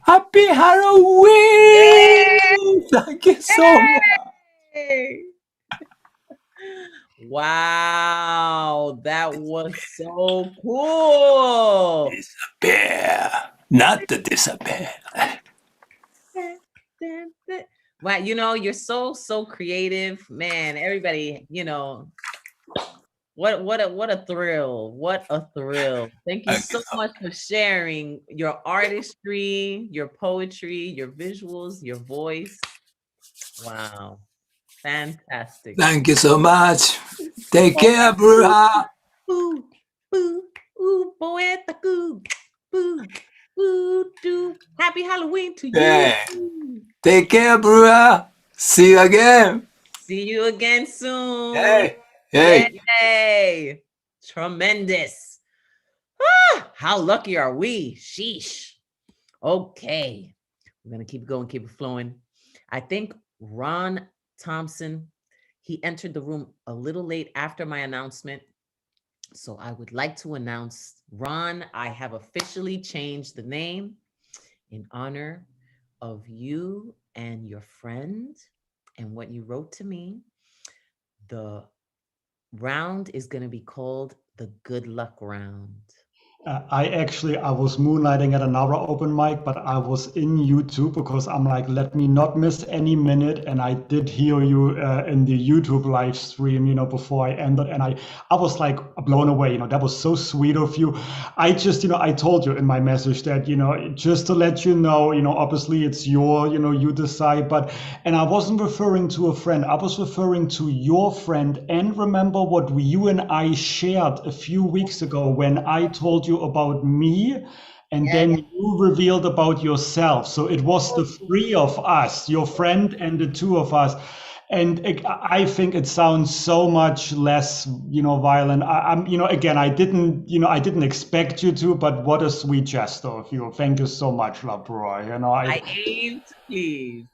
Happy Halloween! Thank you so much. Hey. Wow, that was so cool. Disappear. Not to disappear. Wow, you know, you're so creative, man. Everybody, you know, what a thrill. What a thrill. Thank you so much for sharing your artistry, your poetry, your visuals, your voice. Wow. Fantastic. Thank you so much. Take care, bruja. Boo, boo, ooh, poetaku. Boo, boo, do. Happy Halloween to Yeah. you. Take care, bro. See you again. See you again soon. Hey. Hey. Yay. Tremendous. How lucky are we? Sheesh. Okay. We're going to keep going, keep it flowing. I think Ron Thompson, he entered the room a little late after my announcement. So I would like to announce, Ron, I have officially changed the name in honor of you and your friend and what you wrote to me. The round is going to be called the Good Luck Round. I was moonlighting at another open mic, but I was in YouTube because I'm like, let me not miss any minute. And I did hear you in the YouTube live stream, before I ended. And I was like blown away, that was so sweet of you. I just, I told you in my message that, just to let you know, obviously it's you decide, and I wasn't referring to a friend. I was referring to your friend. And remember what you and I shared a few weeks ago when I told you about me, and then you revealed about yourself. So it was the three of us, your friend and the two of us. And I think it sounds so much less, violent. Again, I didn't expect you to, but what a sweet gesture of you. Thank you so much, Labroy. I aim to please.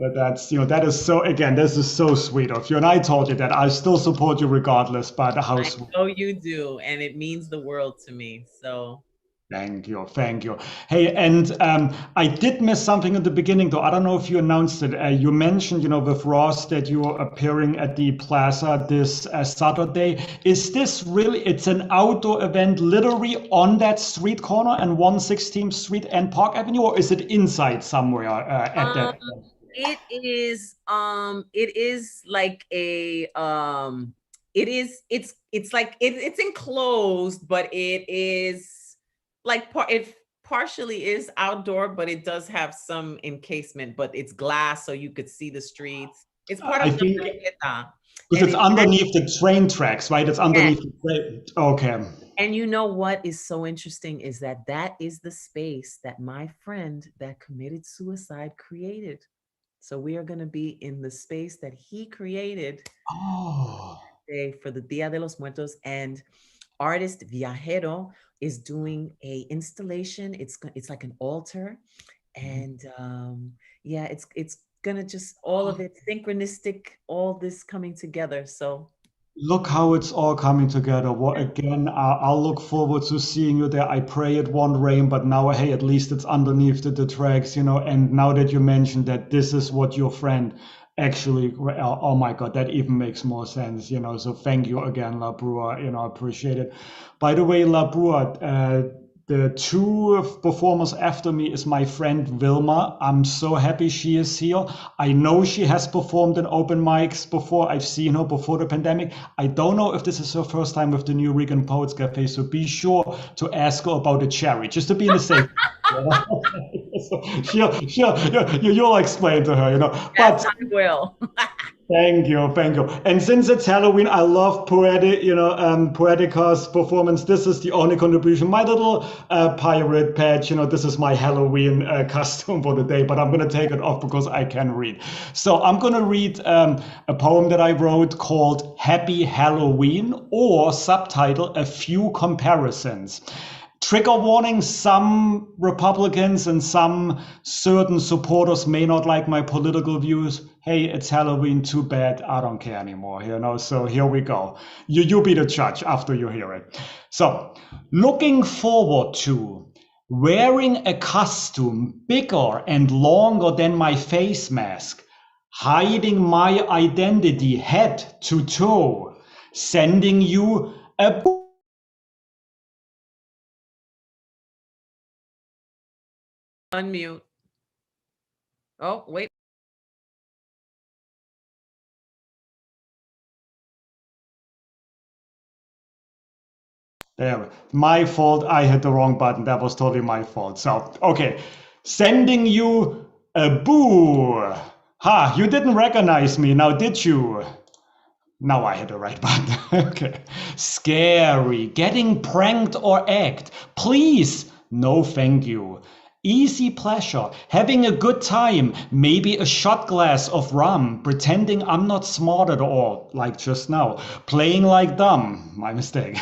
But that is so, again, this is so sweet of you. And I told you that I still support you regardless, but how sweet. I know you do, and it means the world to me. So thank you. Hey, and I did miss something in the beginning, though. I don't know if you announced it. You mentioned, with Ross that you're appearing at the Plaza this Saturday. Is this really, it's an outdoor event literally on that street corner and 116th Street and Park Avenue, or is it inside somewhere at that? It is like a it's like it's enclosed, but it is like it partially is outdoor, but it does have some encasement, but it's glass so you could see the streets. It's part of the Poeta. Because it's underneath the train tracks, right? It's underneath the train. Okay. And you know what is so interesting is that is the space that my friend that committed suicide created. So we are going to be in the space that he created for the Dia de los Muertos, and artist Viajero is doing a installation. It's like an altar, and it's gonna just all of it synchronistic, all this coming together. So look how it's all coming together. Again, I'll look forward to seeing you there. I pray it won't rain, but now, hey, at least it's underneath the tracks, and now that you mentioned that this is what your friend actually, oh my God, that even makes more sense, so thank you again, La Brua, I appreciate it. By the way, La Brua, the two performers after me is my friend Vilma. I'm so happy she is here. I know she has performed in open mics before. I've seen her before the pandemic. I don't know if this is her first time with the New Regan Poets Cafe, so be sure to ask her about a cherry, just to be in the safe. You'll explain to her, But I will. Thank you. And since it's Halloween, I love Poetica's performance. This is the only contribution. My little pirate patch, this is my Halloween costume for the day, but I'm going to take it off because I can read. So I'm going to read a poem that I wrote called Happy Halloween, or subtitle, A Few Comparisons. Trigger warning, some Republicans and some certain supporters may not like my political views. Hey, it's Halloween, too bad, I don't care anymore, so here we go. You be the judge after you hear it. So, looking forward to wearing a costume bigger and longer than my face mask, hiding my identity head to toe, sending you a Unmute. Oh, wait. There, my fault. I hit the wrong button. That was totally my fault. So, okay. Sending you a boo. Ha, you didn't recognize me now, did you? Now I hit the right button. Okay. Scary. Getting pranked or egged. Please. No, thank you. Easy pleasure. Having a good time. Maybe a shot glass of rum. Pretending I'm not smart at all. Like just now. Playing like dumb. My mistake.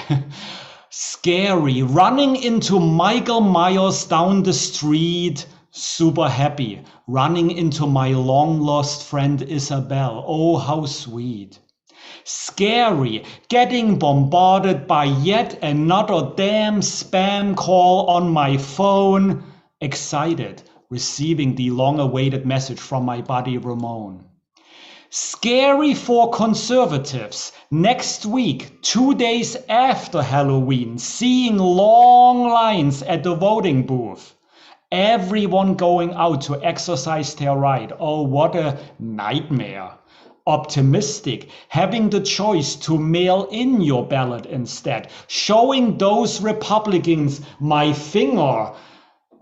Scary. Running into Michael Myers down the street. Super happy. Running into my long lost friend Isabel. Oh, how sweet. Scary, getting bombarded by yet another damn spam call on my phone. Excited, receiving the long-awaited message from my buddy Ramon. Scary for conservatives. Next week, 2 days after Halloween, seeing long lines at the voting booth. Everyone going out to exercise their right. Oh, what a nightmare. Optimistic, having the choice to mail in your ballot instead, showing those Republicans my finger.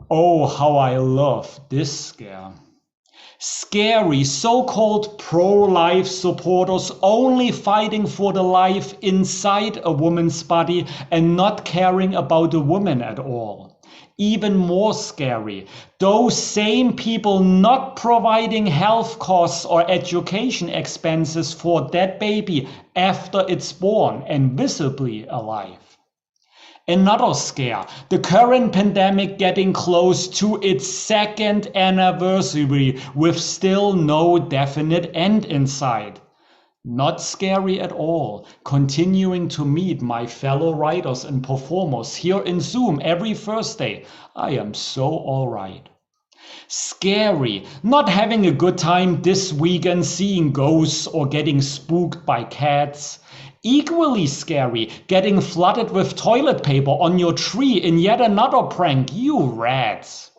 Oh, how I love this scare. Scary, so-called pro-life supporters only fighting for the life inside a woman's body and not caring about the woman at all. Even more scary, those same people not providing health costs or education expenses for that baby after it's born and visibly alive. Another scare, the current pandemic getting close to its 2nd anniversary with still no definite end in sight. Not scary at all, continuing to meet my fellow writers and performers here in Zoom every Thursday. I am so alright. Scary, not having a good time this weekend seeing ghosts or getting spooked by cats. Equally scary, getting flooded with toilet paper on your tree in yet another prank, you rats.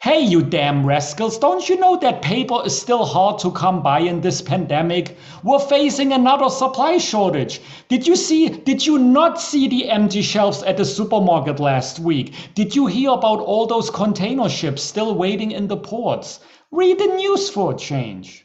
Hey, you damn rascals, don't you know that paper is still hard to come by in this pandemic? We're facing another supply shortage. Did you not see the empty shelves at the supermarket last week? Did you hear about all those container ships still waiting in the ports? Read the news for a change.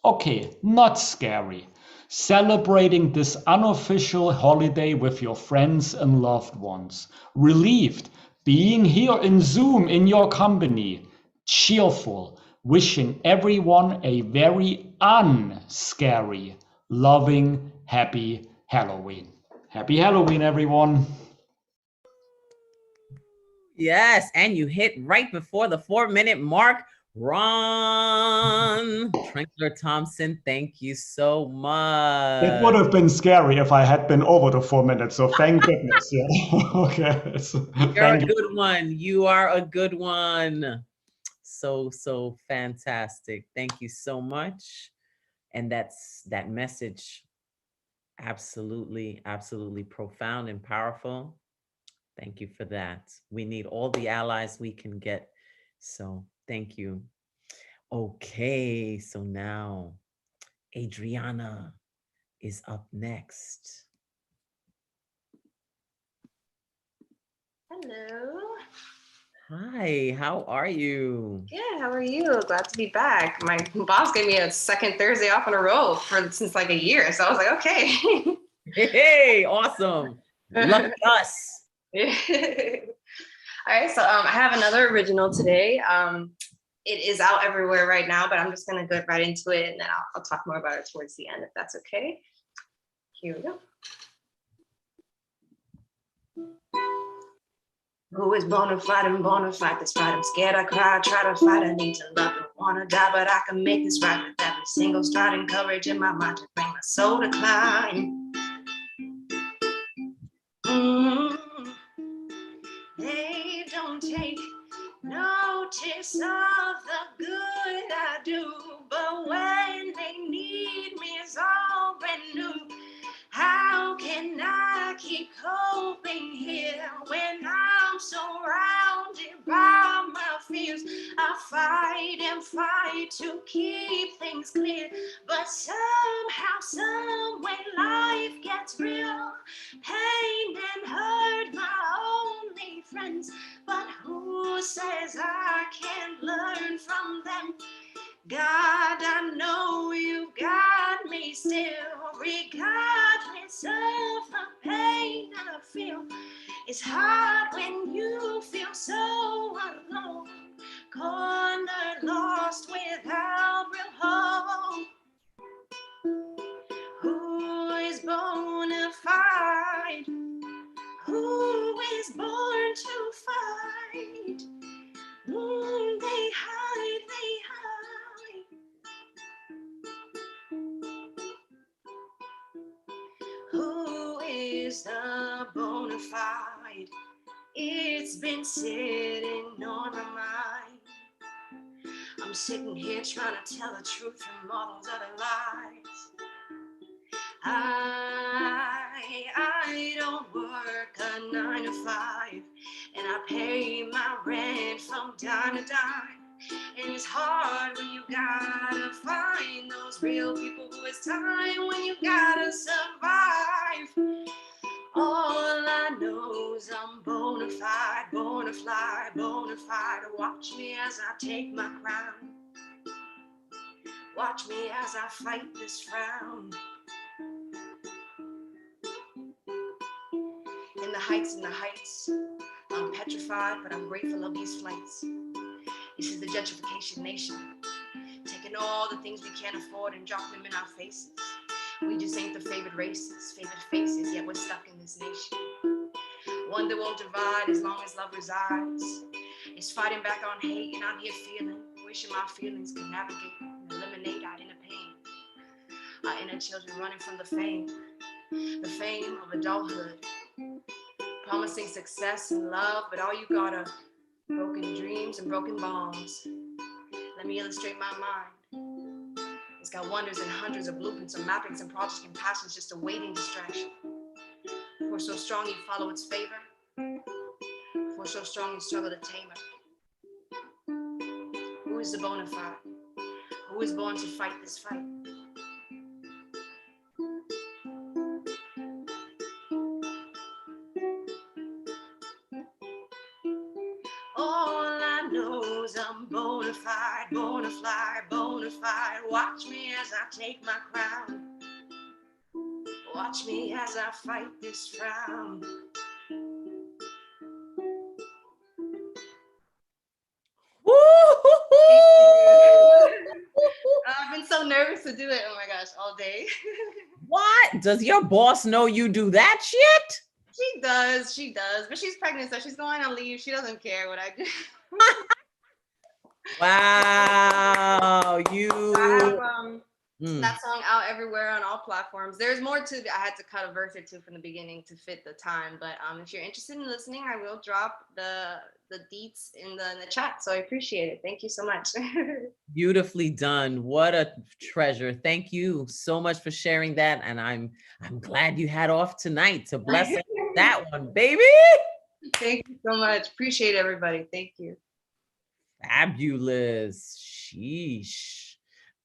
Okay, not scary. Celebrating this unofficial holiday with your friends and loved ones. Relieved. Being here in Zoom in your company, cheerful, wishing everyone a very unscary, loving, happy Halloween. Happy Halloween, everyone. Yes, and you hit right before the 4-minute mark. Ron Trinkler Thompson, thank you so much. It would have been scary if I had been over the 4 minutes, so thank goodness. Yeah. Okay. You're a good one. You are a good one. So fantastic. Thank you so much. And that message, absolutely profound and powerful. Thank you for that. We need all the allies we can get. So thank you. Okay, so now Adriana is up next. Hello. Hi, how are you? Good, how are you? Glad to be back. My boss gave me a second Thursday off in a row since like a year. So I was like, okay. Hey, awesome. Lucky us. All right, so I have another original today. It is out everywhere right now, but I'm just gonna get right into it and then I'll talk more about it towards the end if that's okay. Here we go. Who is bona fide and bona fide this fight? I'm scared, I cry, I try to fight, I need to love, don't wanna die, but I can make this right with every single stride and courage in my mind to bring my soul to climb. They don't take notice of the good I do, but when they need me, it's all brand new. How can I keep hoping here when I'm surrounded by my fears? I fight and fight to keep things clear, but somehow, some way, life gets real. Pain and hurt, my only friends, but who says I can't learn from them? God, I know you got me still. regardless of the pain I feel. It's hard when you feel so alone, cornered, lost without real hope. Who is bona fide? Who is born to fight? They hide, they hide. Who is the bona fide? It's been sitting on my mind. I'm sitting here trying to tell the truth from all those other lies. I don't work a 9 to 5, and I pay my rent from dime to dime. And it's hard when you gotta find those real people who it's time when you gotta survive. All I know is I'm bona fide, bona fide, bona fide. Watch me as I take my crown. Watch me as I fight this frown. In the heights, I'm petrified, but I'm grateful of these flights. This is the gentrification nation, taking all the things we can't afford and dropping them in our faces. We just ain't the favored races, favorite faces, yet we're stuck in this nation. Wonder won't divide as long as love resides. It's fighting back on hate, and I'm here feeling, wishing my feelings could navigate and eliminate our inner pain. Our inner children running from the fame of adulthood. Promising success and love, but all you got are broken dreams and broken bones. Let me illustrate my mind. It's got wonders and hundreds of blueprints and mappings and projects and passions, just a waiting distraction. For so strong you follow its favor. For so strong you struggle to tame her. Who is the bona fide? Who is born to fight this fight? All I know is I'm bona fide, bona fide, bona fide. Watch me as I take my crown. Watch me as I fight this frown. I've been so nervous to do it. Oh my gosh, all day. What? Does your boss know you do that shit? She does, but she's pregnant, so she's going on leave. She doesn't care what I do. Wow, you. I have that song out everywhere on all platforms. There's more to it. I had to cut a verse or two from the beginning to fit the time, but if you're interested in listening, I will drop the deets in the chat. So I appreciate it. Thank you so much. Beautifully done. What a treasure. Thank you so much for sharing that. And I'm glad you had off tonight to bless us with that one, baby. Thank you so much. Appreciate everybody. Thank you. Fabulous. Sheesh.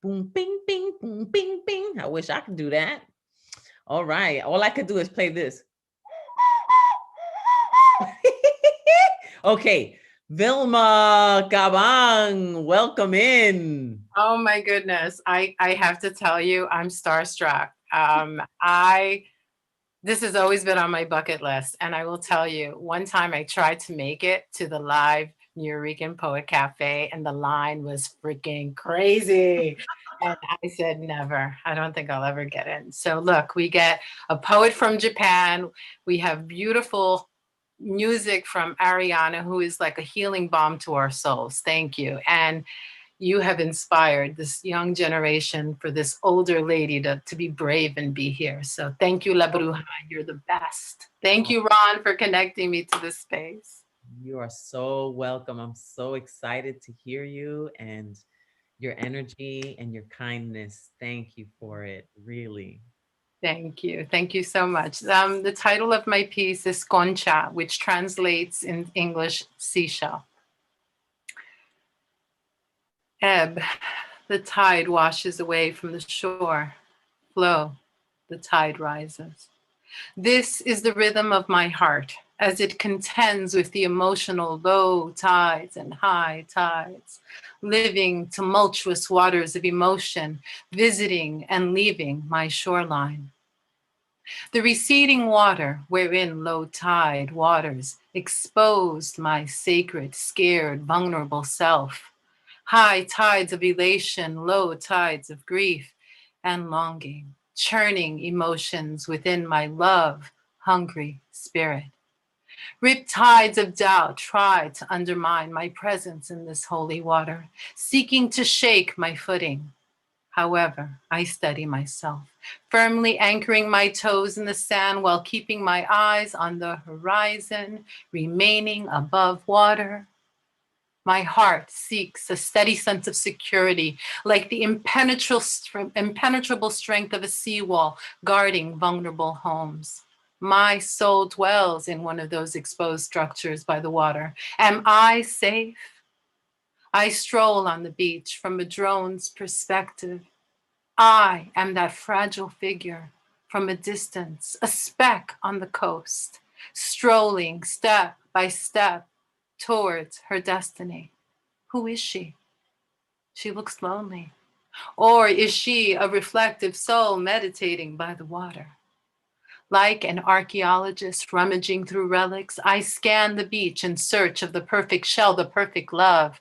Boom, bing, bing, boom, bing, bing. I wish I could do that. All right. All I could do is play this. Okay. Vilma Gabang, welcome in. Oh my goodness. I have to tell you, I'm starstruck. This has always been on my bucket list. And I will tell you, one time I tried to make it to the live Nuyorican Poet Cafe and the line was freaking crazy. And I said, never. I don't think I'll ever get in. So look, we get a poet from Japan. We have beautiful music from Ariana, who is like a healing balm to our souls. Thank you. And you have inspired this young generation for this older lady to be brave and be here. So thank you, La Bruja. You're the best. Thank you, Ron, for connecting me to this space. You are so welcome. I'm so excited to hear you and your energy and your kindness. Thank you for it, really. Thank you. Thank you so much. The title of my piece is Concha, which translates in English, seashell. Ebb, the tide washes away from the shore. Flow, the tide rises. This is the rhythm of my heart as it contends with the emotional low tides and high tides, living tumultuous waters of emotion, visiting and leaving my shoreline. The receding water wherein low tide waters exposed my sacred, scared, vulnerable self. High tides of elation, low tides of grief and longing, churning emotions within my love-hungry spirit. Rip tides of doubt tried to undermine my presence in this holy water, seeking to shake my footing. However, I steady myself, firmly anchoring my toes in the sand while keeping my eyes on the horizon, remaining above water. My heart seeks a steady sense of security, like the impenetrable strength of a seawall guarding vulnerable homes. My soul dwells in one of those exposed structures by the water. Am I safe? I stroll on the beach from a drone's perspective. I am that fragile figure from a distance, a speck on the coast, strolling step by step towards her destiny. Who is she? She looks lonely. Or is she a reflective soul meditating by the water? Like an archaeologist rummaging through relics, I scan the beach in search of the perfect shell, the perfect love.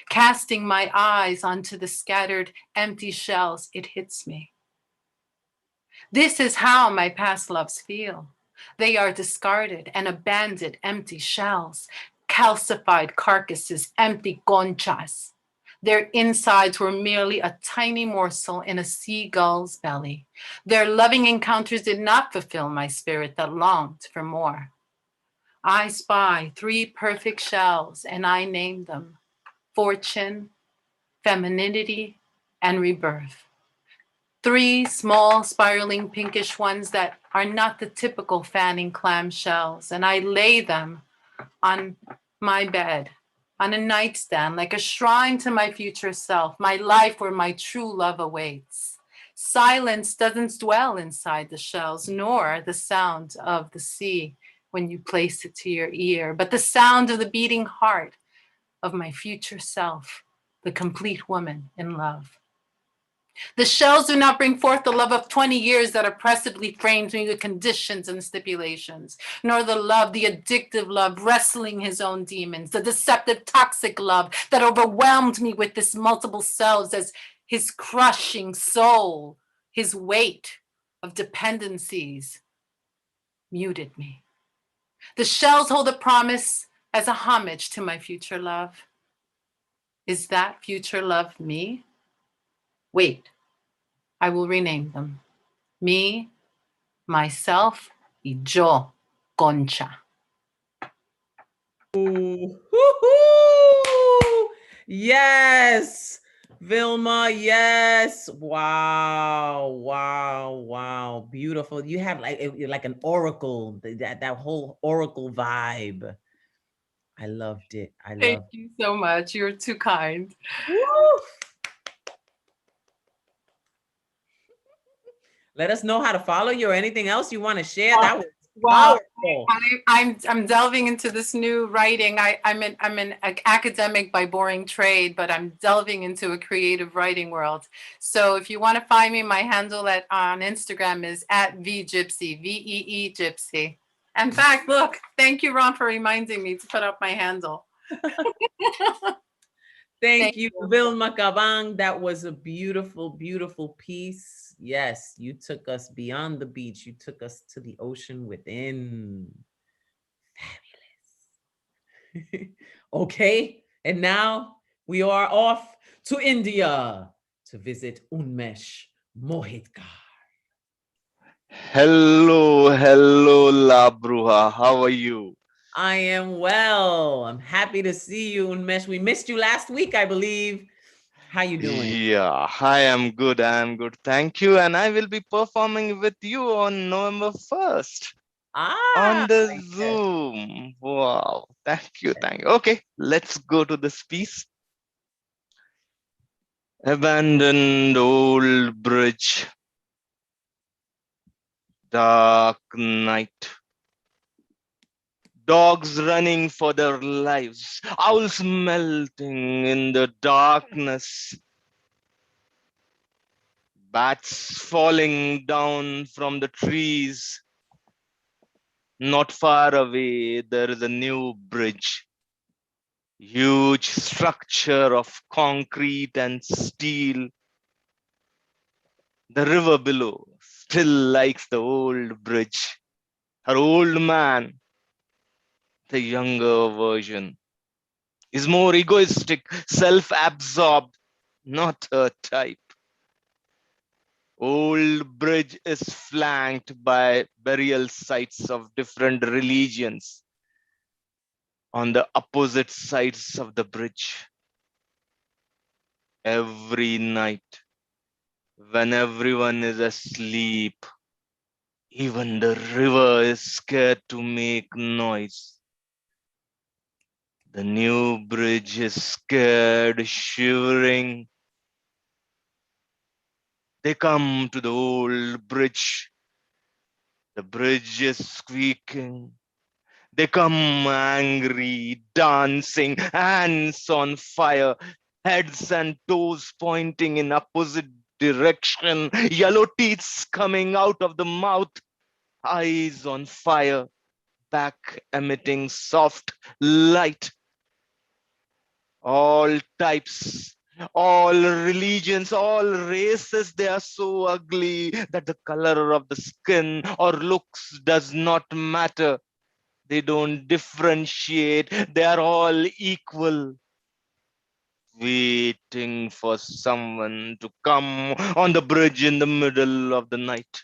Casting my eyes onto the scattered empty shells, it hits me. This is how my past loves feel. They are discarded and abandoned empty shells, calcified carcasses, empty conchas. Their insides were merely a tiny morsel in a seagull's belly. Their loving encounters did not fulfill my spirit that longed for more. I spy 3 perfect shells and I name them fortune, femininity, and rebirth. 3 small spiraling pinkish ones that are not the typical fanning clam shells, and I lay them on my bed, on a nightstand, like a shrine to my future self, my life where my true love awaits. Silence doesn't dwell inside the shells, nor the sound of the sea when you place it to your ear, but the sound of the beating heart of my future self, the complete woman in love. The shells do not bring forth the love of 20 years that oppressively framed me with conditions and stipulations, nor the love, the addictive love, wrestling his own demons, the deceptive, toxic love that overwhelmed me with this multiple selves as his crushing soul, his weight of dependencies muted me. The shells hold a promise as a homage to my future love. Is that future love me? Wait. I will rename them. Me, myself, y yo, Concha. Ooh, yes, Vilma, yes. Wow, wow, wow. Beautiful. You have like an oracle, that whole oracle vibe. I loved it. Thank you so much. You're too kind. Woo! Let us know how to follow you or anything else you want to share. That was powerful. I'm delving into this new writing. I'm an academic by boring trade, but I'm delving into a creative writing world. So if you want to find me, my handle on Instagram is @VGypsy, VEE Gypsy. In fact, look, thank you, Ron, for reminding me to put up my handle. Thank you, Vilma Cabang. That was a beautiful, beautiful piece. Yes, you took us beyond the beach. You took us to the ocean within. Fabulous. Okay, and now we are off to India to visit Unmesh Mohitkar. Hello, hello, La Bruja. How are you? I am well. I'm happy to see you, Unmesh. We missed you last week, I believe. How you doing? Yeah, I am good. I am good. Thank you. And I will be performing with you on November 1st. On the Zoom. Wow. Thank you. Thank you. Okay, let's go to this piece. Abandoned old bridge. Dark night. Dogs running for their lives, owls melting in the darkness. Bats falling down from the trees. Not far away, there is a new bridge. Huge structure of concrete and steel. The river below still likes the old bridge. Her old man, the younger version, is more egoistic, self-absorbed, not her type. Old bridge is flanked by burial sites of different religions on the opposite sides of the bridge. Every night, when everyone is asleep, even the river is scared to make noise. The new bridge is scared, shivering. They come to the old bridge. The bridge is squeaking. They come angry, dancing, hands on fire, heads and toes pointing in opposite direction, yellow teeth coming out of the mouth, eyes on fire, back emitting soft light. All types, all religions, all races, they are so ugly that the color of the skin or looks does not matter. They don't differentiate. They are all equal, waiting for someone to come on the bridge in the middle of the night.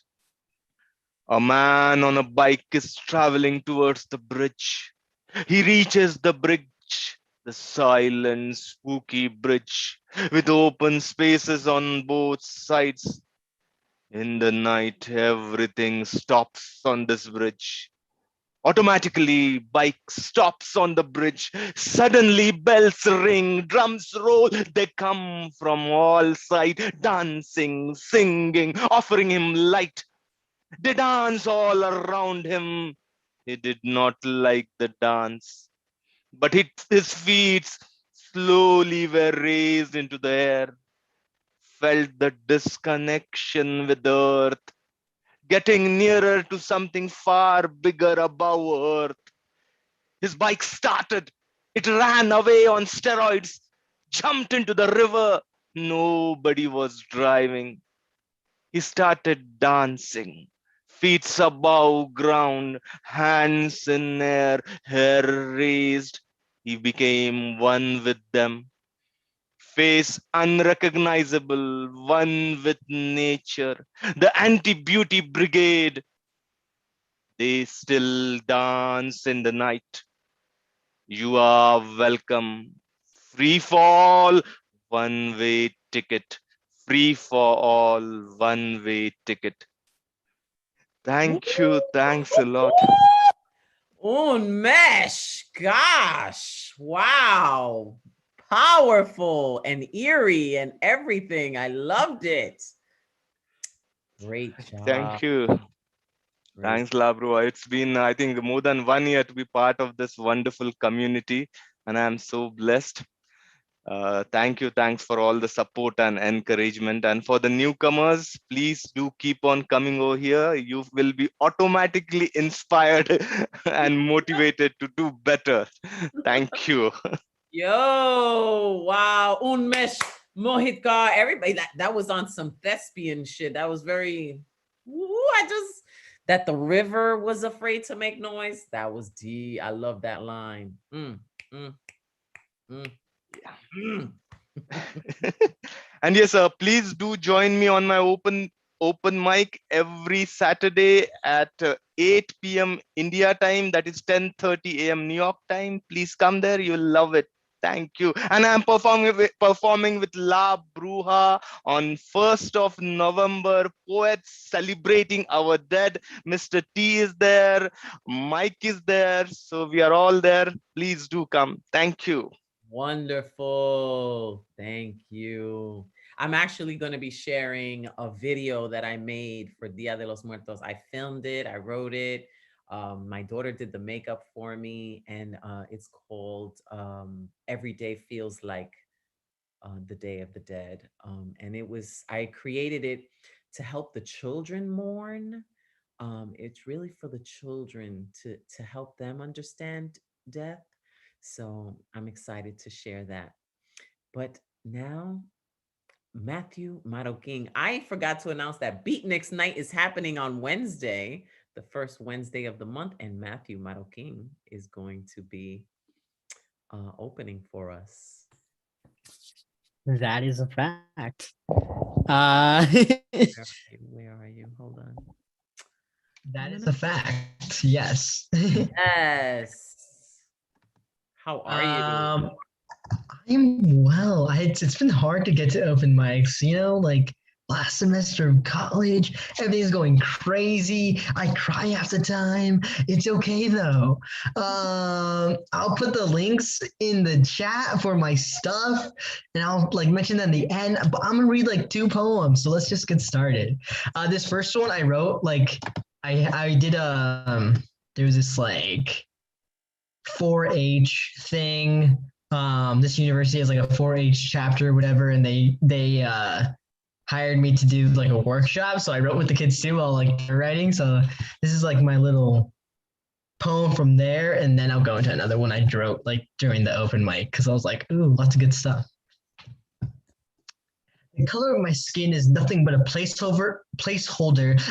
A man on a bike is traveling towards the bridge. He reaches the bridge, the silent, spooky bridge with open spaces on both sides. In the night, everything stops on this bridge. Automatically, bike stops on the bridge. Suddenly, bells ring, drums roll. They come from all sides, dancing, singing, offering him light. They dance all around him. He did not like the dance, but his feet slowly were raised into the air, felt the disconnection with the earth, getting nearer to something far bigger above earth. His bike started. It ran away on steroids, jumped into the river. Nobody was driving. He started dancing, feet above ground, hands in air, hair raised. He became one with them, face unrecognizable, one with nature. The anti-beauty brigade, they still dance in the night. You are welcome. Free for all, one-way ticket. Free for all, one-way ticket. Thank you. Thanks a lot. Unmesh, gosh, wow. Powerful and eerie and everything. I loved it. Great job. Thank you. Thanks, Labro. It's been, I think, more than 1 year to be part of this wonderful community, and I'm so blessed. Thank you. Thanks for all the support and encouragement. And for the newcomers, please do keep on coming over here. You will be automatically inspired and motivated to do better. Thank you. Yo, wow. Unmesh, Mohitkar, everybody, that was on some thespian shit. That was very, that the river was afraid to make noise. That was D. I love that line. And yes, please do join me on my open mic every Saturday at 8 p.m. India time. That is 10:30 a.m. New York time. Please come there. You'll love it. Thank you. And I'm performing with La Bruja on 1st of November. Poets celebrating our dead. Mr. T is there. Mike is there. So we are all there. Please do come. Thank you. Wonderful. Thank you. I'm actually going to be sharing a video that I made for Dia de los Muertos. I filmed it. I wrote it. My daughter did the makeup for me, and it's called Every Day Feels Like the Day of the Dead. And I created it to help the children mourn. It's really for the children to help them understand death. So I'm excited to share that. But now, Matthew Maroking. I forgot to announce that Beatniks Night is happening on Wednesday, the first Wednesday of the month, and Matthew Maroking is going to be opening for us. That is a fact. Where are you? Hold on. That is a fact. Yes. Yes. How are you? I'm well. It's been hard to get to open mics, like last semester of college, everything's going crazy. I cry half the time. It's okay though. I'll put the links in the chat for my stuff and I'll mention them at the end, but I'm gonna read 2 poems. So let's just get started. This first one I wrote, I did there was this 4-H thing. This university has a 4-H chapter or whatever, and they hired me to do a workshop. So I wrote with the kids too while writing. So this is my little poem from there, and then I'll go into another one I wrote during the open mic because I was ooh, lots of good stuff. The color of my skin is nothing but a placeholder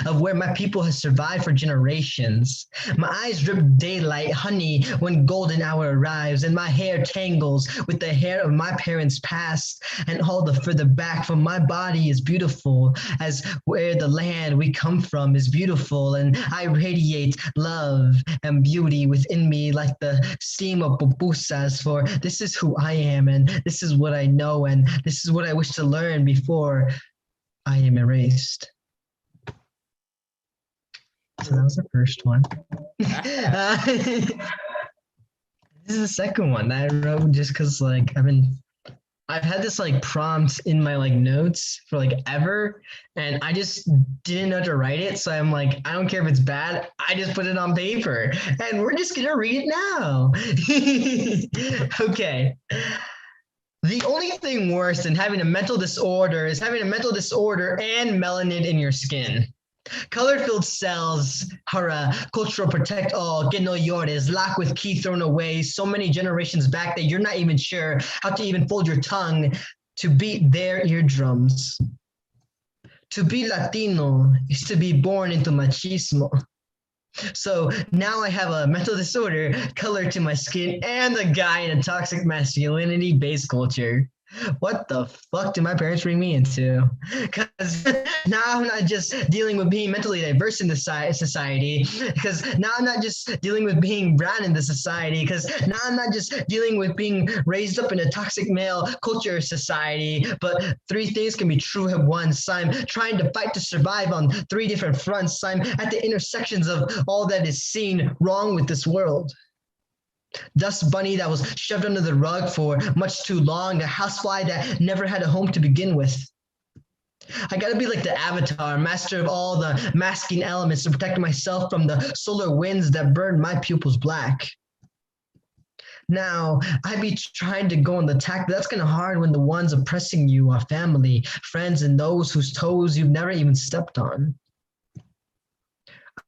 of where my people has survived for generations. My eyes drip daylight honey when golden hour arrives, and my hair tangles with the hair of my parents past, and all the further back from my body is beautiful, as where the land we come from is beautiful, and I radiate love and beauty within me like the steam of pupusas, for this is who I am, and this is what I know, and this is what I wish to learn before I am erased. So that was the first one. This is the second one that I wrote just because I've had this prompt in my notes for ever, and I just didn't know to write it. So I'm I don't care if it's bad. I just put it on paper, and we're just gonna read it now. Okay. The only thing worse than having a mental disorder is having a mental disorder and melanin in your skin. Color-filled cells, hurrah, cultural protect all, que no llores, lock with key thrown away so many generations back that you're not even sure how to even fold your tongue to beat their eardrums. To be Latino is to be born into machismo. So now I have a mental disorder, color to my skin, and a guy in a toxic masculinity-based culture. What the fuck did my parents bring me into? Because now I'm not just dealing with being mentally diverse in the society, because now I'm not just dealing with being brown in the society, because now I'm not just dealing with being raised up in a toxic male culture society, but 3 things can be true at once. I'm trying to fight to survive on 3 different fronts. I'm at the intersections of all that is seen wrong with this world. Dust bunny that was shoved under the rug for much too long, a housefly that never had a home to begin with. I gotta be like the Avatar, master of all the masking elements to protect myself from the solar winds that burn my pupils black. Now, I be trying to go on the attack, but that's kind of hard when the ones oppressing you are family, friends, and those whose toes you've never even stepped on.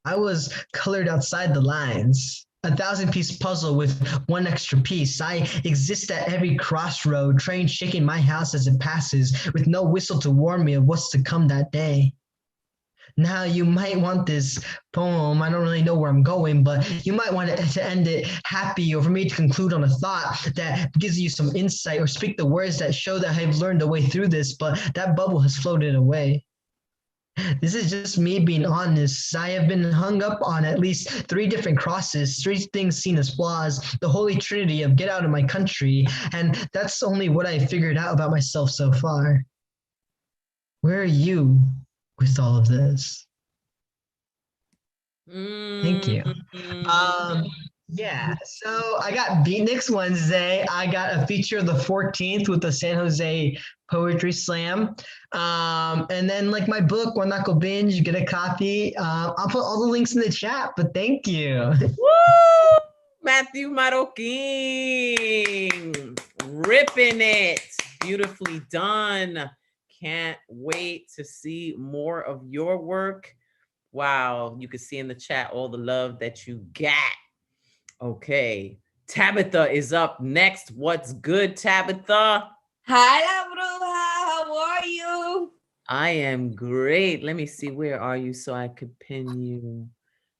I was colored outside the lines. A 1,000-piece puzzle with 1 extra piece. I exist at every crossroad, train shaking my house as it passes, with no whistle to warn me of what's to come that day. Now you might want this poem, I don't really know where I'm going, but you might want it to end it happy, or for me to conclude on a thought that gives you some insight, or speak the words that show that I've learned a way through this, but that bubble has floated away. This is just me being honest. I have been hung up on at least 3 different crosses, 3 things seen as flaws, the holy trinity of get out of my country, and that's only what I figured out about myself so far. Where are you with all of this? Thank you. Yeah, so I got Beatniks Wednesday. I got a feature the 14th with the San Jose Poetry Slam. And then my book, One Knuckle Binge, get a copy. I'll put all the links in the chat, but thank you. Woo! Matthew Maroking, ripping it. Beautifully done. Can't wait to see more of your work. Wow, you can see in the chat all the love that you got. Okay, Tabitha is up next. What's good, Tabitha? Hi, La Bruja. How are you? I am great. Let me see, where are you so I could pin you?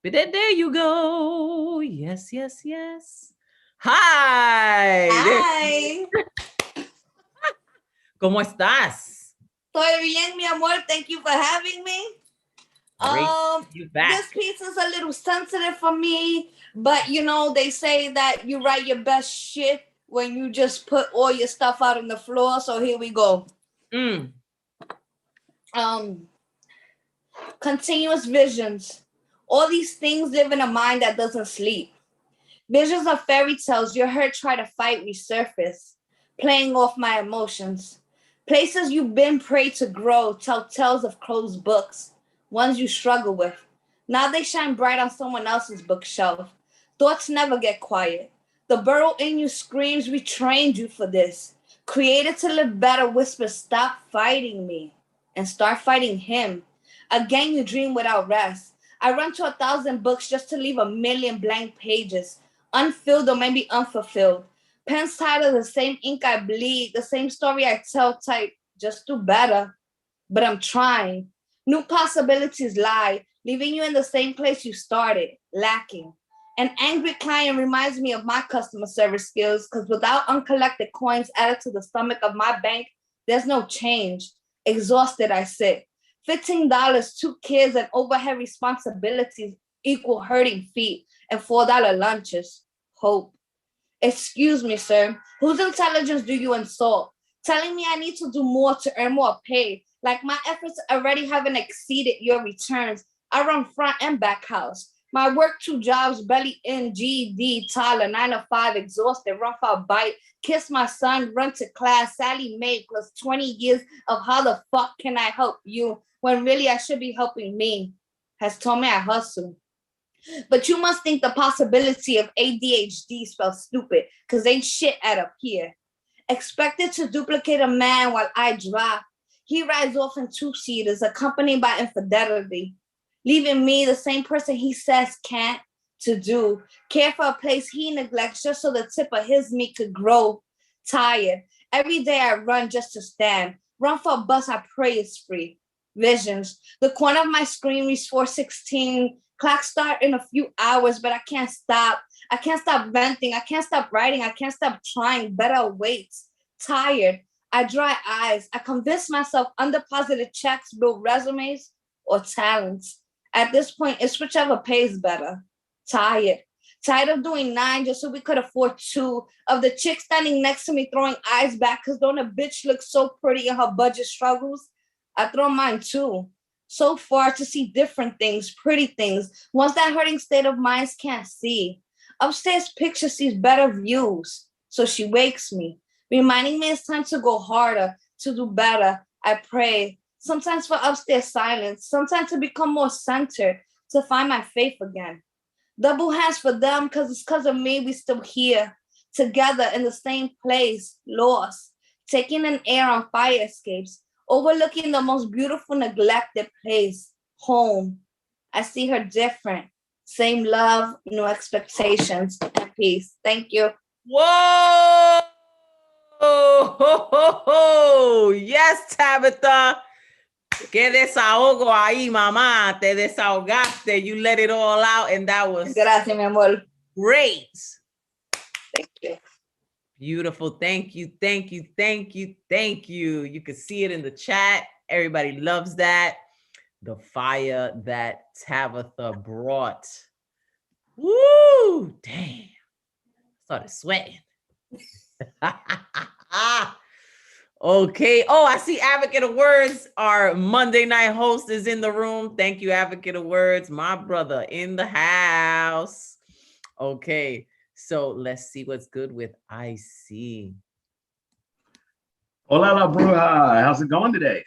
But there you go. Yes, yes, yes. Hi. Hi. ¿Cómo estás? Estoy bien, mi amor. Thank you for having me. Great. You back. This piece is a little sensitive for me, but you know, they say that you write your best shit when you just put all your stuff out on the floor. So here we go. Continuous visions. All these things live in a mind that doesn't sleep. Visions of fairy tales your hurt try to fight resurface, playing off my emotions. Places you've been prey to grow tell tales of closed books, ones you struggle with. Now they shine bright on someone else's bookshelf. Thoughts never get quiet. The burrow in you screams, we trained you for this. Created to live better, whispers, stop fighting me and start fighting him. Again, you dream without rest. I run to 1,000 books just to leave 1,000,000 blank pages, unfilled or maybe unfulfilled. Pens tied of the same ink I bleed, the same story I tell, type, just do better. But I'm trying. New possibilities lie, leaving you in the same place you started, lacking. An angry client reminds me of my customer service skills, because without uncollected coins added to the stomach of my bank, there's no change. Exhausted, I sit. $15, 2 kids, and overhead responsibilities equal hurting feet and $4 lunches. Hope. Excuse me, sir. Whose intelligence do you insult? Telling me I need to do more to earn more pay, like my efforts already haven't exceeded your returns. I run front and back house. My work 2 jobs, belly in, GED, Tyler, 9 to 5, exhausted, rough out bite, kiss my son, run to class, Sally Mae, plus 20 years of how the fuck can I help you when really I should be helping me, has told me I hustle. But you must think the possibility of ADHD spells stupid, because ain't shit add up here. Expected to duplicate a man while I drop. He rides off in 2-seaters, accompanied by infidelity, leaving me the same person he says can't to do. Care for a place he neglects just so the tip of his meat could grow. Tired. Every day I run just to stand. Run for a bus I pray is free. Visions. The corner of my screen reads 4:16. Clock start in a few hours, but I can't stop. I can't stop venting. I can't stop writing. I can't stop trying. Better waits. Tired. I dry eyes. I convince myself undeposited checks build resumes or talents. At this point, it's whichever pays better. Tired. Tired of doing 9 just so we could afford 2. Of the chick standing next to me throwing eyes back because don't a bitch look so pretty in her budget struggles? I throw mine too. So far to see different things, pretty things, ones that hurting state of minds can't see. Upstairs picture sees better views, so she wakes me, reminding me it's time to go harder, to do better. I pray, sometimes for upstairs silence, sometimes to become more centered, to find my faith again. Double hands for them, because it's because of me we still here, together in the same place, lost, taking an air on fire escapes, overlooking the most beautiful neglected place, home. I see her different. Same love, no expectations, and peace. Thank you. Whoa! Yes, Tabitha. Qué desahogo ahí, mamá. Te desahogaste. You let it all out, and that was Gracias, mi amor. Great. Thank you. Beautiful. Thank you. Thank you. Thank you. Thank you. You can see it in the chat. Everybody loves that. The fire that Tabitha brought. Woo! Damn. Started sweating. Okay. Oh, I see Advocate of Words. Our Monday night host is in the room. Thank you, Advocate of Words. My brother in the house. Okay. So let's see what's good with IC. Hola, La Bruja. How's it going today?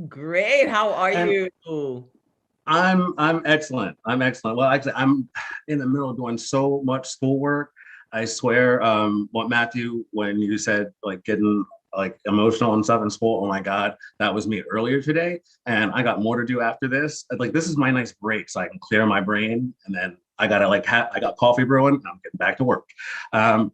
Great. How are you? I'm excellent. I'm excellent. Well, actually, I'm in the middle of doing so much schoolwork. I swear, what Matthew, when you said like getting like emotional and stuff in school. Oh my God, that was me earlier today. And I got more to do after this. Like, this is my nice break so I can clear my brain. And then I gotta like I got coffee brewing. I'm getting back to work. And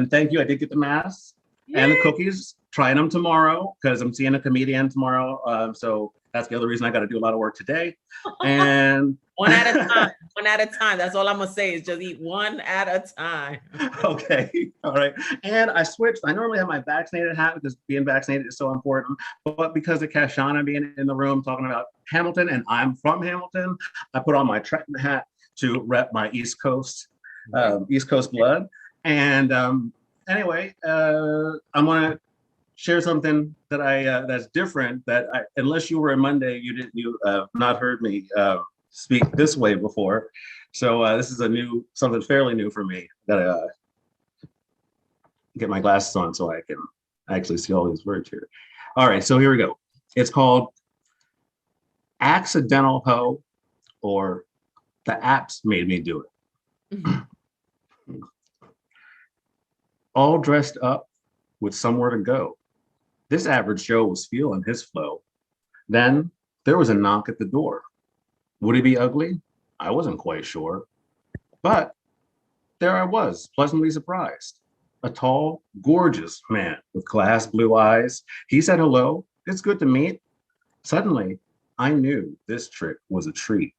thank you. I did get the masks and the cookies. Trying them tomorrow because I'm seeing a comedian tomorrow. So that's the other reason I got to do a lot of work today. And one at a time. One at a time. That's all I'm gonna say is just eat one at a time. Okay. All right. And I switched. I normally have my vaccinated hat because being vaccinated is so important. But because of Kashana being in the room talking about Hamilton and I'm from Hamilton, I put on my Trenton hat to rep my East Coast blood. And anyway, I'm gonna share something that that's different. That unless you were in Monday, you not heard me speak this way before. So this is something fairly new for me. Gotta get my glasses on so I can actually see all these words here. All right, so here we go. It's called Accidental Hoe, or The Apps Made Me Do It. All dressed up with somewhere to go. This average Joe was feeling his flow. Then there was a knock at the door. Would he be ugly? I wasn't quite sure. But there I was, pleasantly surprised. A tall, gorgeous man with glass blue eyes. He said hello. It's good to meet. Suddenly, I knew this trick was a treat.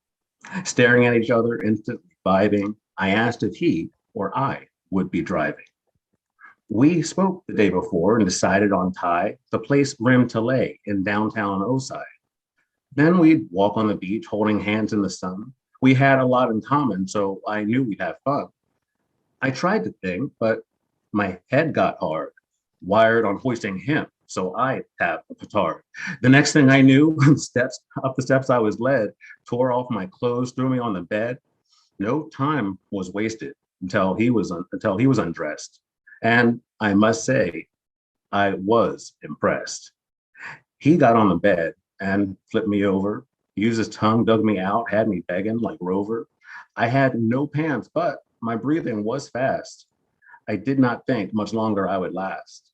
Staring at each other, instantly vibing, I asked if he or I would be driving. We spoke the day before and decided on Thai, the place Rim to lay in downtown Osai. Then we'd walk on the beach holding hands in the sun. We had a lot in common, so I knew we'd have fun. I tried to think, but my head got hard, wired on hoisting him, so I'd have a petard. The next thing I knew, up the steps I was led, tore off my clothes, threw me on the bed. No time was wasted until he was undressed. And I must say, I was impressed. He got on the bed and flipped me over, used his tongue, dug me out, had me begging like Rover. I had no pants, but my breathing was fast. I did not think much longer I would last.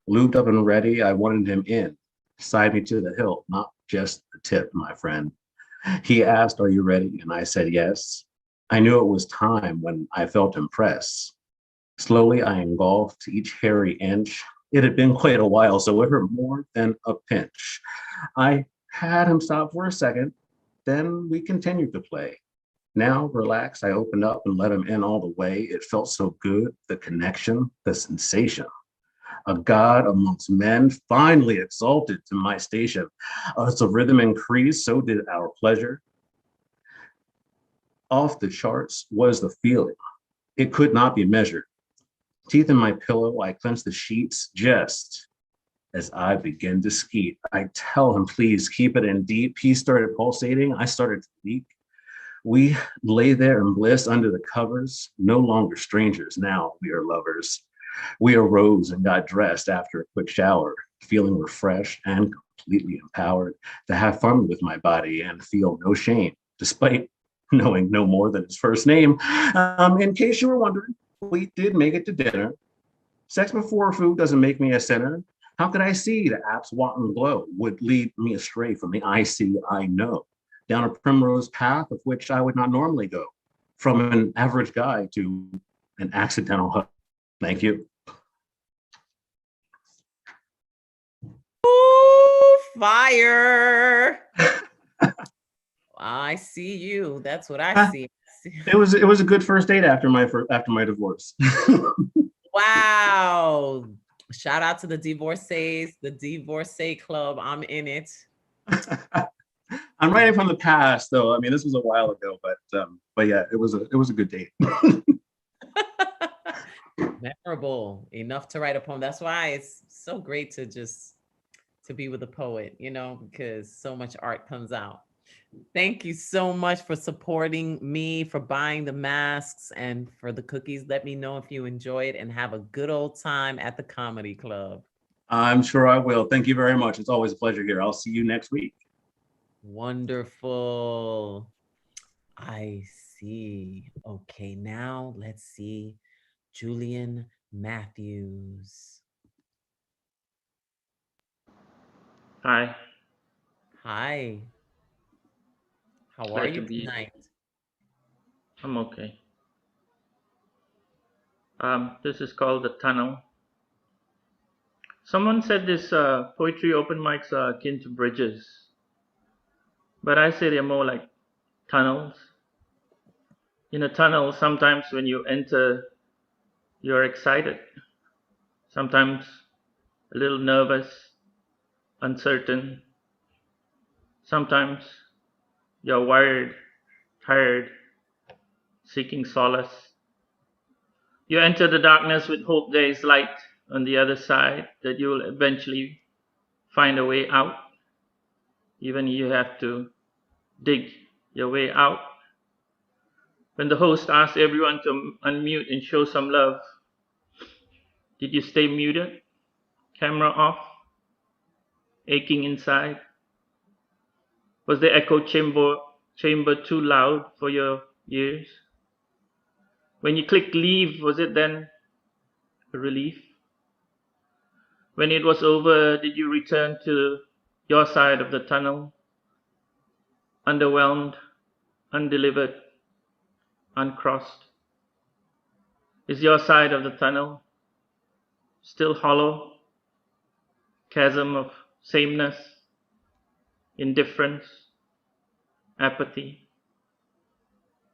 Lubed up and ready, I wanted him in, side me to the hilt, not just the tip, my friend. He asked, "Are you ready?" And I said yes. I knew it was time when I felt impressed. Slowly, I engulfed each hairy inch. It had been quite a while, so it hurt more than a pinch. I had him stop for a second, then we continued to play. Now, relaxed, I opened up and let him in all the way. It felt so good, the connection, the sensation. A god amongst men, finally exalted to my station. As the rhythm increased, so did our pleasure. Off the charts was the feeling. It could not be measured. Teeth in my pillow, I clenched the sheets just as I begin to skeet. I tell him, please keep it in deep. He started pulsating. I started to leak. We lay there in bliss under the covers, no longer strangers. Now we are lovers. We arose and got dressed after a quick shower, feeling refreshed and completely empowered to have fun with my body and feel no shame, despite knowing no more than his first name. In case you were wondering, we did make it to dinner. Sex before food doesn't make me a sinner. How could I see the app's wanton glow would lead me astray from the I see, I know, down a primrose path of which I would not normally go, from an average guy to an accidental hug. Thank you. Ooh, fire. I see you. That's what I see. It was a good first date after my divorce. Wow. Shout out to the divorcees, the divorcee club. I'm in it. I'm writing from the past, though. I mean, this was a while ago, but yeah, it was a good date. Memorable enough to write a poem. That's why it's so great to be with a poet, because so much art comes out. Thank you so much for supporting me, for buying the masks, and for the cookies. Let me know if you enjoy it, and have a good old time at the comedy club. I'm sure I will. Thank you very much. It's always a pleasure here. I'll see you next week. Wonderful. I see. Okay, now let's see. Julian Matthews. Hi. Hi. How are Glad to you be. tonight? I'm okay. This is called The Tunnel. Someone said this poetry open mics are akin to bridges, but I say they're more like tunnels. In a tunnel, sometimes when you enter, you're excited, sometimes a little nervous, uncertain. Sometimes you're wired, tired, seeking solace. You enter the darkness with hope there is light on the other side, that you will eventually find a way out, even if you have to dig your way out. When the host asks everyone to unmute and show some love, did you stay muted, camera off, aching inside? Was the echo chamber too loud for your ears? When you clicked leave, was it then a relief? When it was over, did you return to your side of the tunnel, underwhelmed, undelivered, uncrossed? Is your side of the tunnel still hollow, chasm of sameness, indifference, apathy?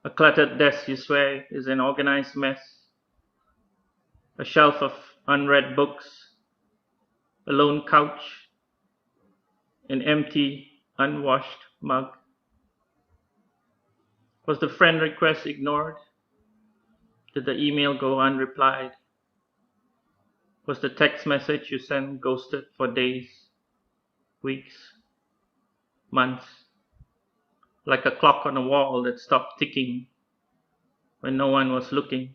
A cluttered desk you swear is an organized mess, a shelf of unread books, a lone couch, an empty, unwashed mug. Was the friend request ignored? Did the email go unreplied? Was the text message you sent ghosted for days, weeks, months? Like a clock on a wall that stopped ticking when no one was looking.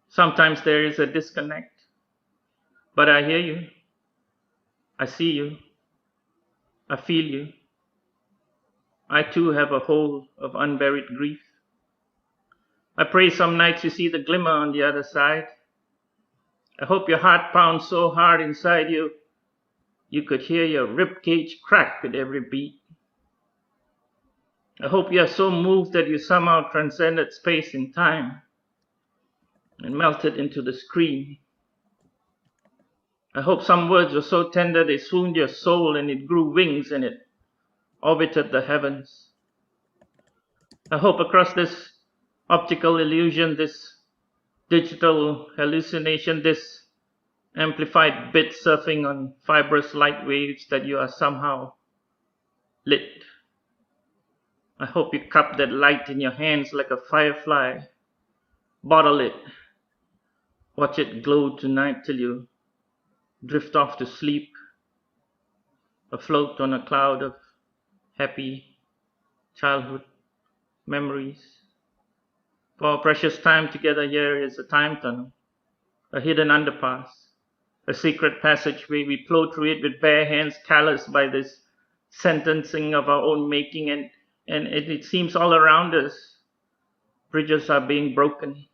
Sometimes there is a disconnect, but I hear you, I see you, I feel you. I too have a hole of unburied grief. I pray some nights you see the glimmer on the other side. I hope your heart pounds so hard inside you, you could hear your ribcage crack with every beat. I hope you are so moved that you somehow transcended space and time and melted into the screen. I hope some words were so tender they swooned your soul and it grew wings and it orbited the heavens. I hope across this optical illusion, this digital hallucination, this amplified bit surfing on fibrous light waves, that you are somehow lit. I hope you cup that light in your hands like a firefly, bottle it, watch it glow tonight till you drift off to sleep, afloat on a cloud of happy childhood memories. For our precious time together here is a time tunnel, a hidden underpass, a secret passageway. We plow through it with bare hands, calloused by this sentencing of our own making, and it seems all around us, bridges are being broken.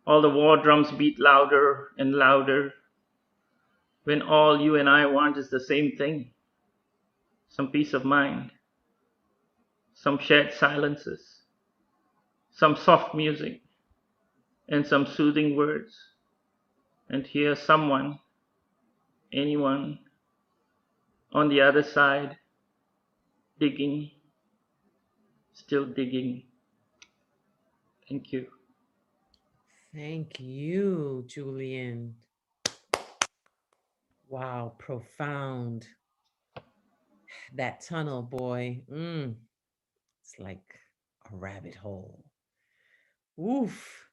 All the war drums beat louder and louder, when all you and I want is the same thing, some peace of mind, some shared silences, some soft music, and some soothing words, and hear someone, anyone, on the other side, digging, still digging. Thank you. Thank you, Julian. Wow, profound. That tunnel, boy. It's like a rabbit hole. Oof.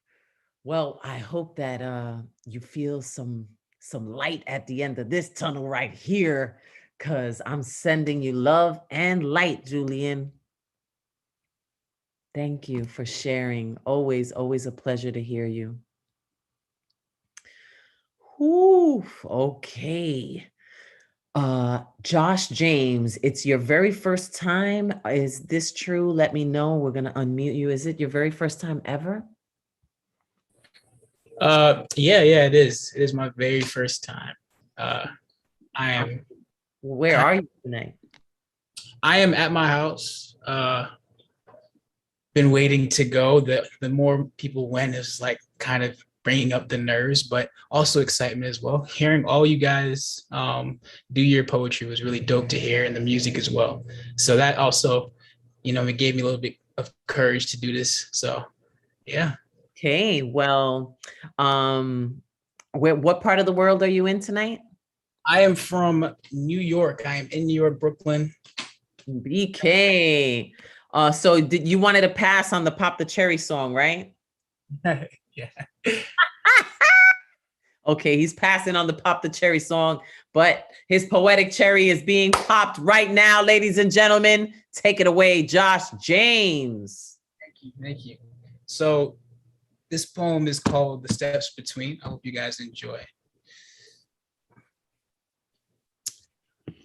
Well, I hope that you feel some light at the end of this tunnel right here, because I'm sending you love and light, Julian. Thank you for sharing. Always, always a pleasure to hear you. Oof. Okay. Josh James, it's your very first time. Is this true? Let me know. We're gonna unmute you. Is it your very first time ever? Yeah, it is. It is my very first time. I am. Where are you tonight? I am at my house. Been waiting to go. The more people went is like kind of bringing up the nerves, but also excitement as well. Hearing all you guys do your poetry was really dope to hear, and the music as well. So that also, it gave me a little bit of courage to do this. So, yeah. Okay, well, what part of the world are you in tonight? I am from New York. I am in New York, Brooklyn. BK. So you wanted to pass on the Pop the Cherry song, right? Yeah. Okay, he's passing on the Pop the Cherry song, but his poetic cherry is being popped right now, ladies and gentlemen. Take it away, Josh James. Thank you. So this poem is called The Steps Between. I hope you guys enjoy.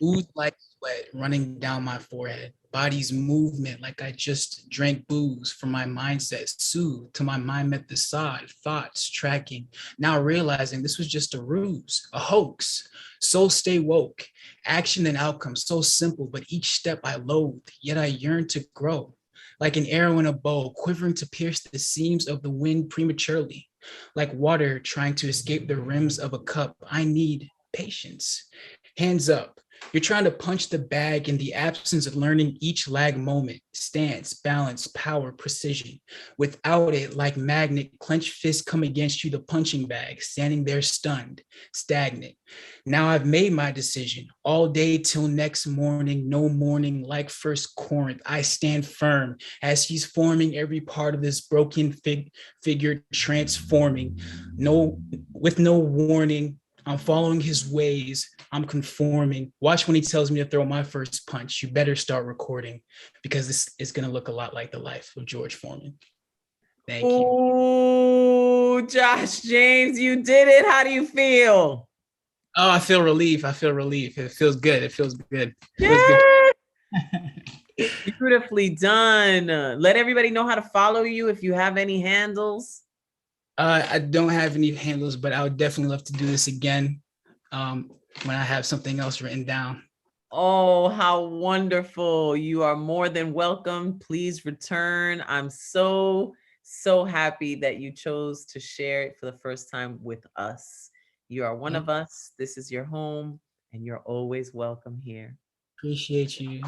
Ooze like sweat running down my forehead. Body's movement like I just drank booze from my mindset, soothed till my mind met the side, thoughts tracking. Now realizing this was just a ruse, a hoax. Soul stay woke, action and outcome so simple, but each step I loathe, yet I yearn to grow. Like an arrow in a bow, quivering to pierce the seams of the wind prematurely. Like water trying to escape the rims of a cup, I need patience. Hands up. You're trying to punch the bag in the absence of learning each lag moment, stance, balance, power, precision. Without it, like magnet, clenched fists come against you, the punching bag, standing there stunned, stagnant. Now I've made my decision, all day till next morning, no morning, like first Corinth. I stand firm as he's forming every part of this broken figure, transforming. With no warning, I'm following his ways. I'm conforming. Watch when he tells me to throw my first punch. You better start recording because this is going to look a lot like the life of George Foreman. Thank you. Ooh, Josh James, you did it. How do you feel? Oh, I feel relief. It feels good. It feels good. Beautifully done. Let everybody know how to follow you if you have any handles. I don't have any handles, but I would definitely love to do this again when I have something else written down. Oh, how wonderful. You are more than welcome. Please return. I'm so happy that you chose to share it for the first time with us. You are one of us. This is your home, and you're always welcome here. Appreciate you.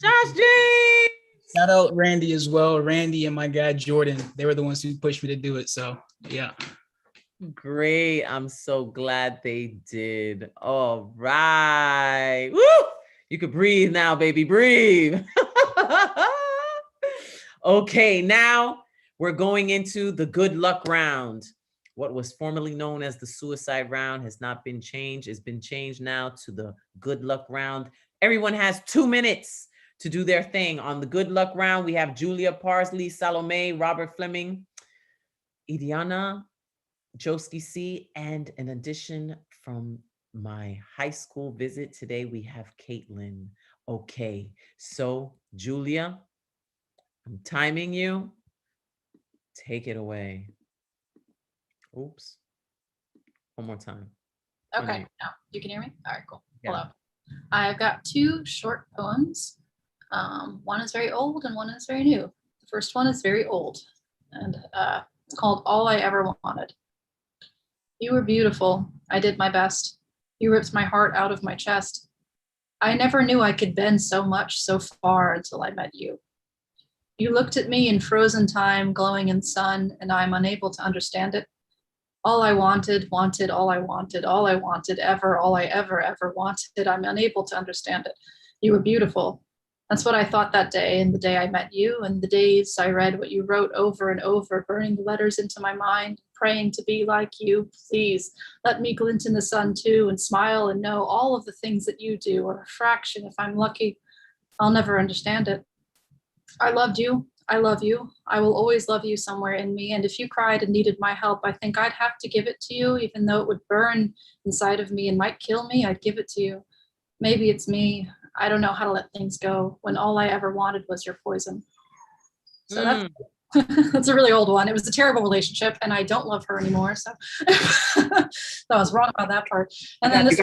Josh James! Shout out Randy as well. Randy and my guy Jordan. They were the ones who pushed me to do it. So yeah. Great. I'm so glad they did. All right. Woo! You could breathe now, baby. Breathe. Okay, now we're going into the good luck round. What was formerly known as the suicide round has not been changed. It's been changed now to the good luck round. Everyone has 2 minutes to do their thing. On the good luck round, we have Julia Parsley, Salome, Robert Fleming, Idiana, Joski C, and an addition from my high school visit today, we have Caitlin. Okay, so Julia, I'm timing you. Take it away. Oops. One more time. Okay, now you can hear me? All right, cool. Yeah. Hello. I've got 2 short poems. One is very old and one is very new. The first one is very old, and it's called All I Ever Wanted. You were beautiful. I did my best. You ripped my heart out of my chest. I never knew I could bend so much so far until I met you. You looked at me in frozen time, glowing in sun, and I'm unable to understand it. All I wanted, all I wanted, all I wanted, ever, all I ever wanted. I'm unable to understand it. You were beautiful. That's what I thought that day, and the day I met you, and the days I read what you wrote over and over, burning the letters into my mind, praying to be like you. Please let me glint in the sun too, and smile and know all of the things that you do, or a fraction if I'm lucky. I'll never understand it. I loved you. I love you. I will always love you somewhere in me. And if you cried and needed my help, I think I'd have to give it to you, even though it would burn inside of me and might kill me. I'd give it to you. Maybe it's me. I don't know how to let things go when all I ever wanted was your poison. So That's a really old one. It was a terrible relationship, and I don't love her anymore. So, so I was wrong about that part. And then this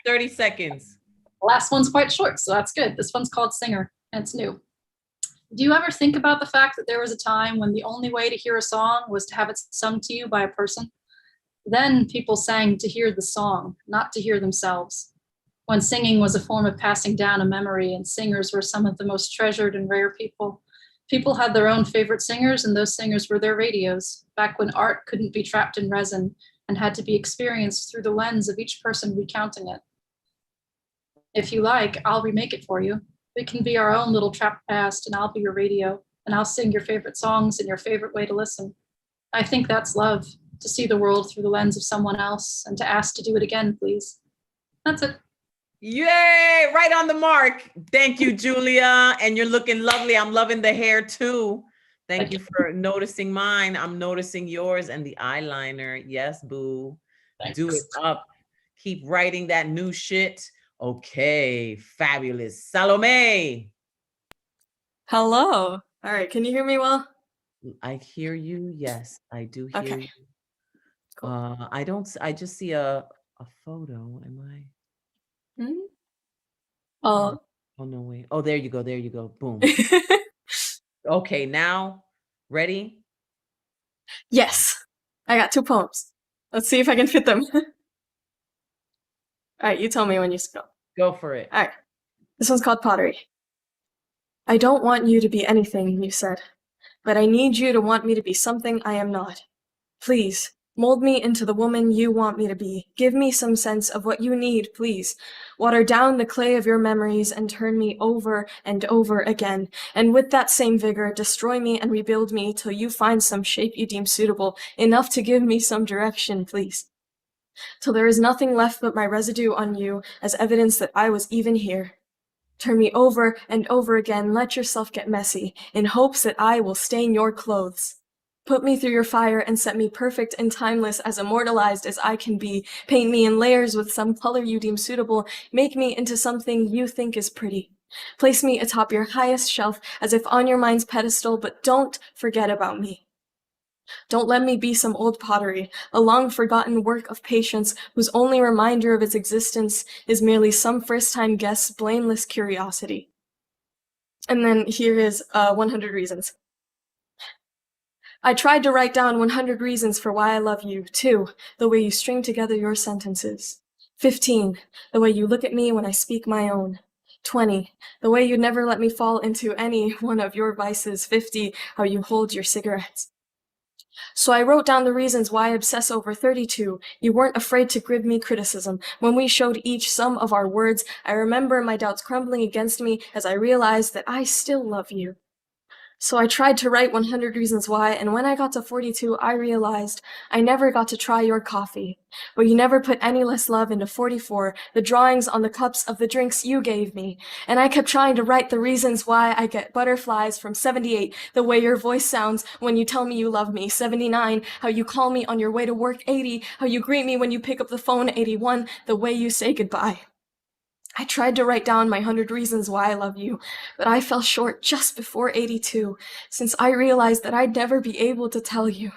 30 seconds. last one's quite short, so that's good. This one's called Singer, and it's new. Do you ever think about the fact that there was a time when the only way to hear a song was to have it sung to you by a person? Then people sang to hear the song, not to hear themselves. When singing was a form of passing down a memory, and singers were some of the most treasured and rare people. People had their own favorite singers, and those singers were their radios, back when art couldn't be trapped in resin and had to be experienced through the lens of each person recounting it. If you like, I'll remake it for you. We can be our own little trapped past, and I'll be your radio, and I'll sing your favorite songs and your favorite way to listen. I think that's love, to see the world through the lens of someone else and to ask to do it again, please. That's it. Yay, right on the mark. Thank you, Julia. And you're looking lovely. I'm loving the hair too. Thank you for noticing mine. I'm noticing yours and the eyeliner. Yes, boo. Thanks. Do it up. Keep writing that new shit. Okay, fabulous. Salome. Hello. All right, can you hear me well? I hear you. Yes, I do hear Okay. you. I just see a photo. Am I? Oh, Oh, no, wait. Oh, there you go. There you go. Boom. Okay, now, ready? yes. I got 2 poems. Let's see if I can fit them. All right, you tell me when you go. Go for it. All right. This one's called Pottery. I don't want you to be anything, you said, but I need you to want me to be something I am not. Please, mold me into the woman you want me to be. Give me some sense of what you need, please. Water down the clay of your memories and turn me over and over again. And with that same vigor, destroy me and rebuild me till you find some shape you deem suitable, enough to give me some direction, please. Till there is nothing left but my residue on you as evidence that I was even here. Turn me over and over again, let yourself get messy, in hopes that I will stain your clothes. Put me through your fire and set me perfect and timeless, as immortalized as I can be. Paint me in layers with some color you deem suitable. Make me into something you think is pretty. Place me atop your highest shelf, as if on your mind's pedestal, but don't forget about me. Don't let me be some old pottery, a long-forgotten work of patience whose only reminder of its existence is merely some first-time guest's blameless curiosity. And then here is 100 reasons. I tried to write down 100 reasons for why I love you, 2, the way you string together your sentences. 15, the way you look at me when I speak my own. 20, the way you'd never let me fall into any one of your vices. 50, how you hold your cigarettes. So I wrote down the reasons why I obsess over. 32. You weren't afraid to give me criticism. When we showed each some of our words, I remember my doubts crumbling against me as I realized that I still love you. So I tried to write 100 reasons why, and when I got to 42, I realized I never got to try your coffee. But you never put any less love into 44, the drawings on the cups of the drinks you gave me. And I kept trying to write the reasons why I get butterflies from 78, the way your voice sounds when you tell me you love me. 79, how you call me on your way to work. 80, how you greet me when you pick up the phone. 81, the way you say goodbye. I tried to write down my 100 reasons why I love you, but I fell short just before 82, since I realized that I'd never be able to tell you.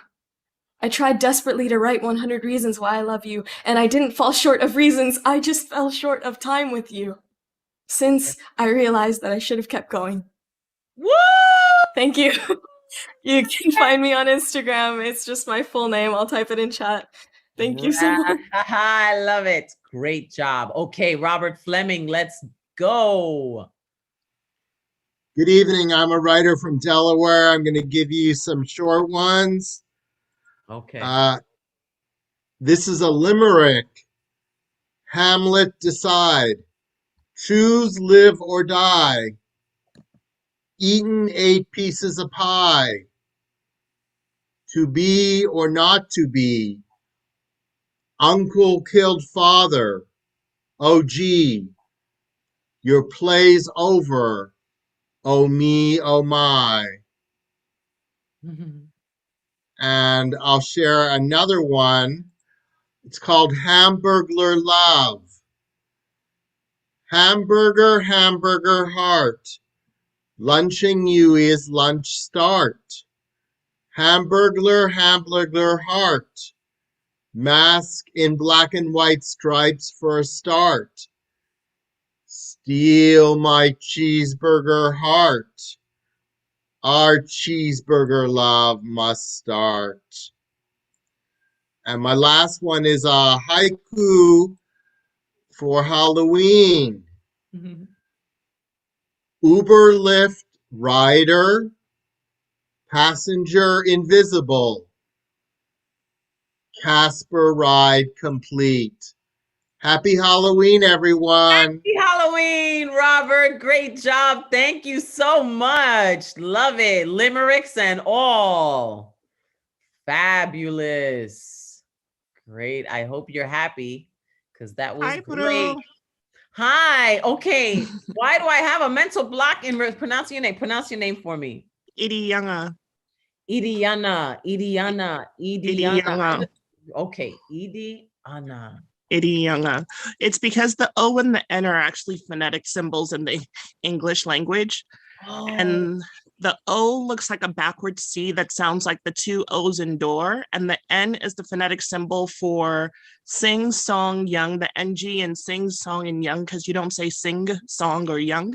I tried desperately to write 100 reasons why I love you, and I didn't fall short of reasons, I just fell short of time with you. Since I realized that I should have kept going. Woo! Thank you. You can find me on Instagram. It's just my full name. I'll type it in chat. Thank you so much. I love it. Great job. Okay, Robert Fleming, let's go. Good evening. I'm a writer from Delaware. I'm going to give you some short ones. Okay. This is a limerick. Hamlet, decide. Choose, live, or die. Eaten 8 pieces of pie. To be or not to be. Uncle killed father. Oh, gee. Your play's over. Oh, me, oh, my. And I'll share another one. It's called Hamburglar Love. Hamburger, hamburger heart. Lunching you is lunch start. Hamburglar, Hamburglar heart. Mask in black and white stripes for a start. Steal my cheeseburger heart. Our cheeseburger love must start. And my last one is a haiku for Halloween. Uber, Lyft, rider, passenger invisible. Casper ride complete. Happy Halloween, everyone. Happy Halloween, Robert. Great job. Thank you so much. Love it. Limericks and all. Fabulous. Great. I hope you're happy because that was great. Hi. Okay. Why do I have a mental block in pronouncing your name? Pronounce your name for me. Idiana. Idiana. Idiana. Idiana. Okay. Idiana. Idiana. It's because the O and the N are actually phonetic symbols in the English language. Oh. And the O looks like a backward C that sounds like the two O's in door. And the N is the phonetic symbol for sing, song, young, the NG in sing, song, and young, because you don't say sing, song, or young.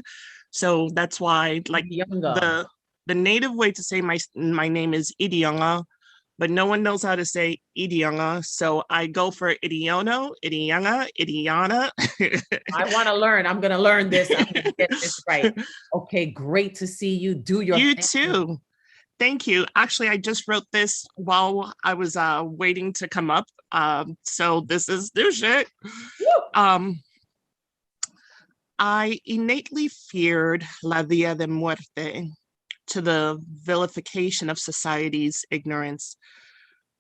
So that's why, like, the native way to say my name is Idiana, but no one knows how to say Idiana. So I go for Idiono, Idiana, Idiana. I want to learn. I'm going to learn this. I'm going to get this right. Okay, great to see you. Do your You thing. too. Thank you. Actually, I just wrote this while I was waiting to come up. So this is new shit. I innately feared la Dia de Muerte, to the vilification of society's ignorance,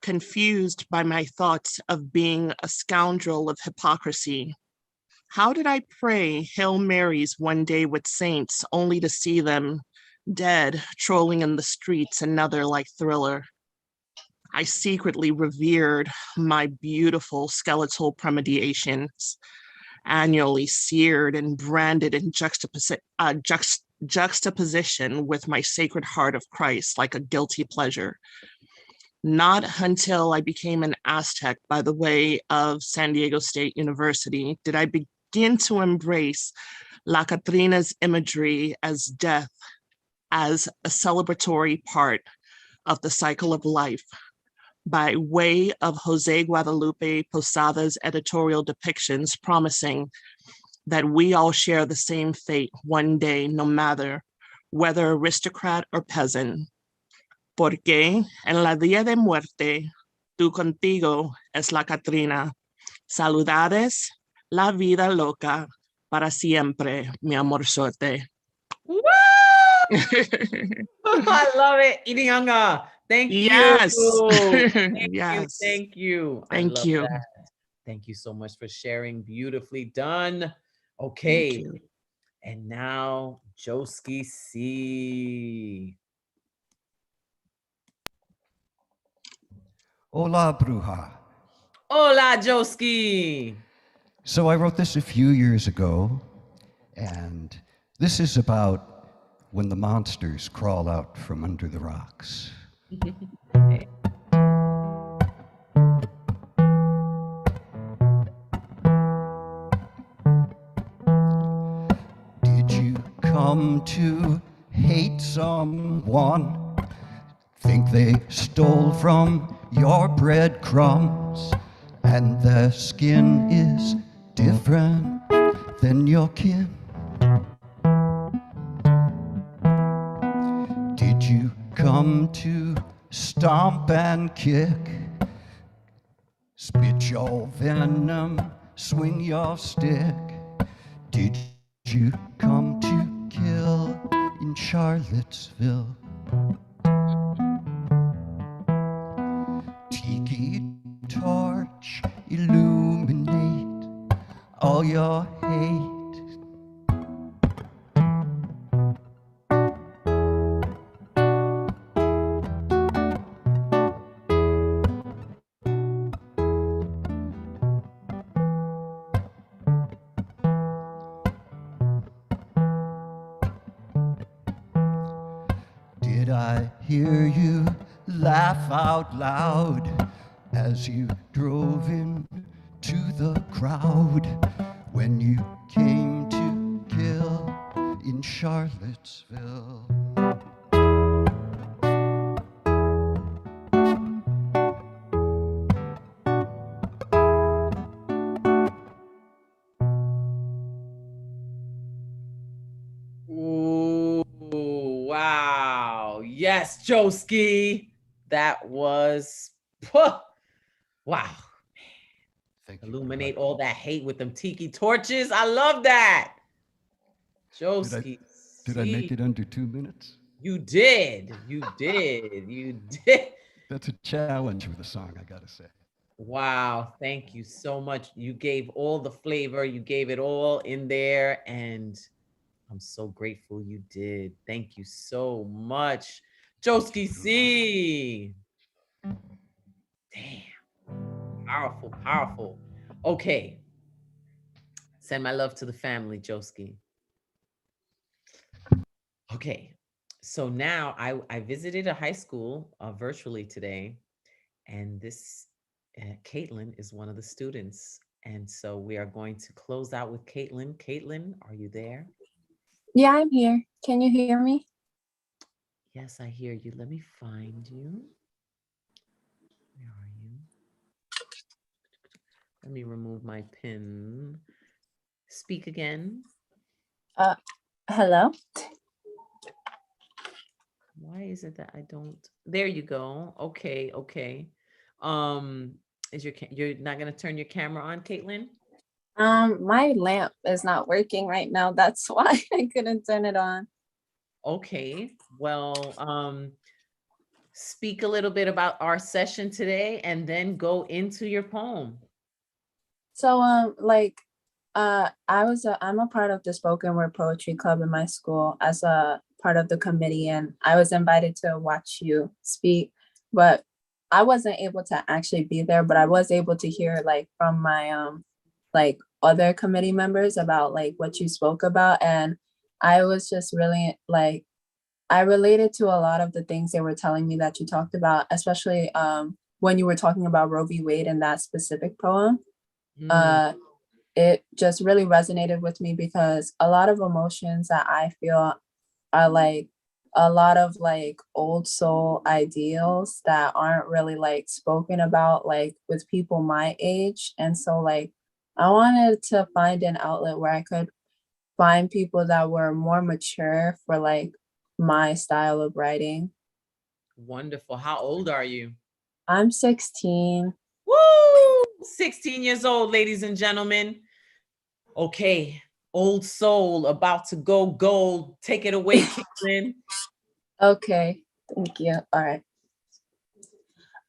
confused by my thoughts of being a scoundrel of hypocrisy. How did I pray Hail Marys one day with saints only to see them dead, trolling in the streets, another like Thriller? I secretly revered my beautiful skeletal premediations, annually seared and branded in juxtaposition with my Sacred Heart of Christ like a guilty pleasure. Not until I became an Aztec by the way of San Diego State University did I begin to embrace La Catrina's imagery as death, as a celebratory part of the cycle of life, by way of Jose Guadalupe Posada's editorial depictions promising that we all share the same fate one day, no matter whether aristocrat or peasant. Porque en la Dia de Muerte, tú contigo es la Catrina. Saludades, la vida loca, para siempre, mi amorzote. Woo! I love it. Idianga. Thank you. Yes. Thank Yes. you. Thank you. Thank I love you. that. Thank you so much for sharing. Beautifully done. Okay. And now Joski C. Hola, Bruja. Hola, Joski. So I wrote this a few years ago, and this is about when the monsters crawl out from under the rocks. Did you come to hate someone? Think they stole from your breadcrumbs, and their skin is different than your kin? Did you come to stomp and kick, spit your venom, swing your stick? Did you come to kill in Charlottesville? Tiki torch, illuminate all your hate. Did I hear you laugh out loud as you drove in to the crowd when you came to kill in Charlottesville. Ooh, wow. Yes, Joski. That was wow. Illuminate all that hate with them tiki torches. I love that. Joski. Did I make it under 2 minutes? You did. You did. You did. That's a challenge with a song, I gotta say. Wow. Thank you so much. You gave all the flavor. You gave it all in there. And I'm so grateful you did. Thank you so much. Joski C. Damn. Powerful, powerful. Okay. Send my love to the family, Joski. Okay. So now I visited a high school virtually today, and this Caitlin is one of the students. And so we are going to close out with Caitlin. Caitlin, are you there? Yeah, I'm here. Can you hear me? Yes, I hear you. Let me find you. Where are you? Let me remove my pin. Speak again. Hello? Why is it that I don't? There you go. Okay, okay. Is you're not gonna turn your camera on, Caitlin? My lamp is not working right now. That's why I couldn't turn it on. Okay. Well, speak a little bit about our session today and then go into your poem. So, I'm a part of the spoken word poetry club in my school as a part of the committee, and I was invited to watch you speak, but I wasn't able to actually be there, but I was able to hear from my other committee members about what you spoke about, and I was just really I related to a lot of the things they were telling me that you talked about, especially when you were talking about Roe v. Wade in that specific poem. It just really resonated with me because a lot of emotions that I feel are a lot of old soul ideals that aren't really spoken about with people my age. And so I wanted to find an outlet where I could find people that were more mature for my style of writing. Wonderful. How old are you? I'm 16. Woo! 16 years old, ladies and gentlemen. Okay, old soul about to go gold. Take it away, Caitlin. Okay, thank you. All right.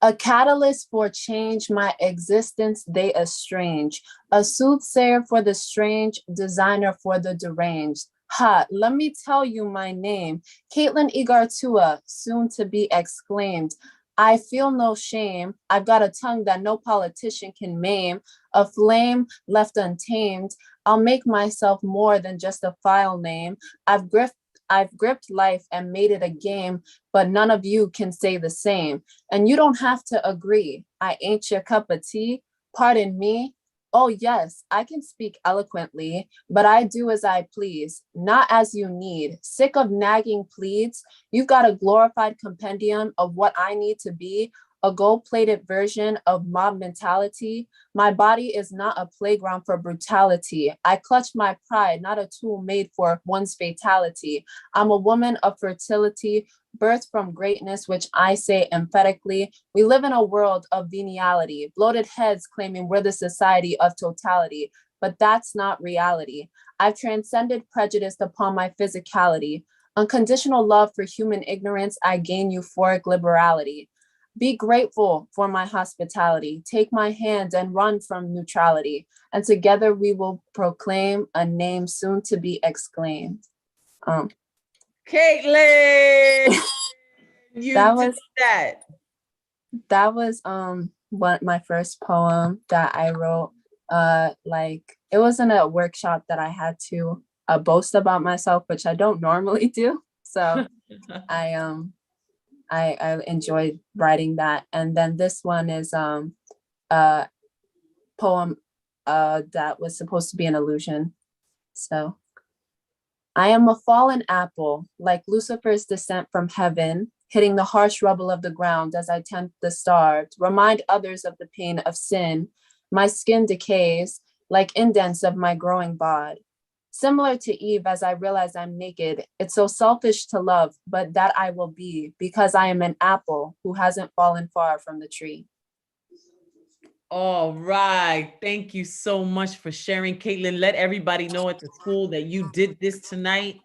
A catalyst for change, my existence they estrange. A soothsayer for the strange, designer for the deranged. Ha, let me tell you my name. Caitlin Igartua, soon to be exclaimed. I feel no shame. I've got a tongue that no politician can maim. A flame left untamed. I'll make myself more than just a file name. I've gripped life and made it a game, but none of you can say the same. And you don't have to agree. I ain't your cup of tea. Pardon me. Oh yes, I can speak eloquently, but I do as I please, not as you need. Sick of nagging pleads, you've got a glorified compendium of what I need to be, a gold-plated version of mob mentality. My body is not a playground for brutality. I clutch my pride, not a tool made for one's fatality. I'm a woman of fertility, birthed from greatness, which I say emphatically. We live in a world of veniality, bloated heads claiming we're the society of totality, but that's not reality. I've transcended prejudice upon my physicality. Unconditional love for human ignorance, I gain euphoric liberality. Be grateful for my hospitality. Take my hand and run from neutrality. And together we will proclaim a name soon to be exclaimed. Caitlin, you that did was that. That was my first poem that I wrote. It wasn't a workshop that I had to boast about myself, which I don't normally do. So I enjoyed writing that. And then this one is a poem that was supposed to be an illusion. So I am a fallen apple, like Lucifer's descent from heaven, hitting the harsh rubble of the ground as I tempt the starved, remind others of the pain of sin. My skin decays like indents of my growing bod. Similar to Eve, as I realize I'm naked, it's so selfish to love, but that I will be, because I am an apple who hasn't fallen far from the tree. All right. Thank you so much for sharing, Caitlin. Let everybody know at the school that you did this tonight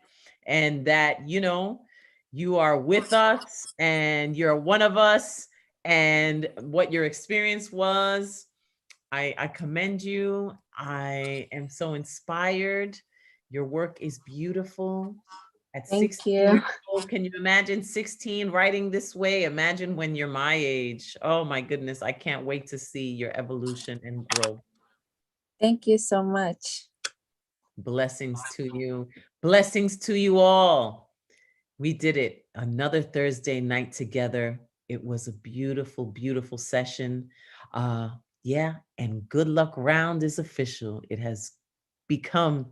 and that, you know, you are with us and you're one of us, and what your experience was. I commend you. I am so inspired. Your work is beautiful. At Thank 16 you. years old, can you imagine 16 writing this way? Imagine when you're my age. Oh my goodness, I can't wait to see your evolution and growth. Thank you so much. Blessings to you. Blessings to you all. We did it. Another Thursday night together. It was a beautiful, beautiful session. Yeah, and Good Luck Round is official. It has become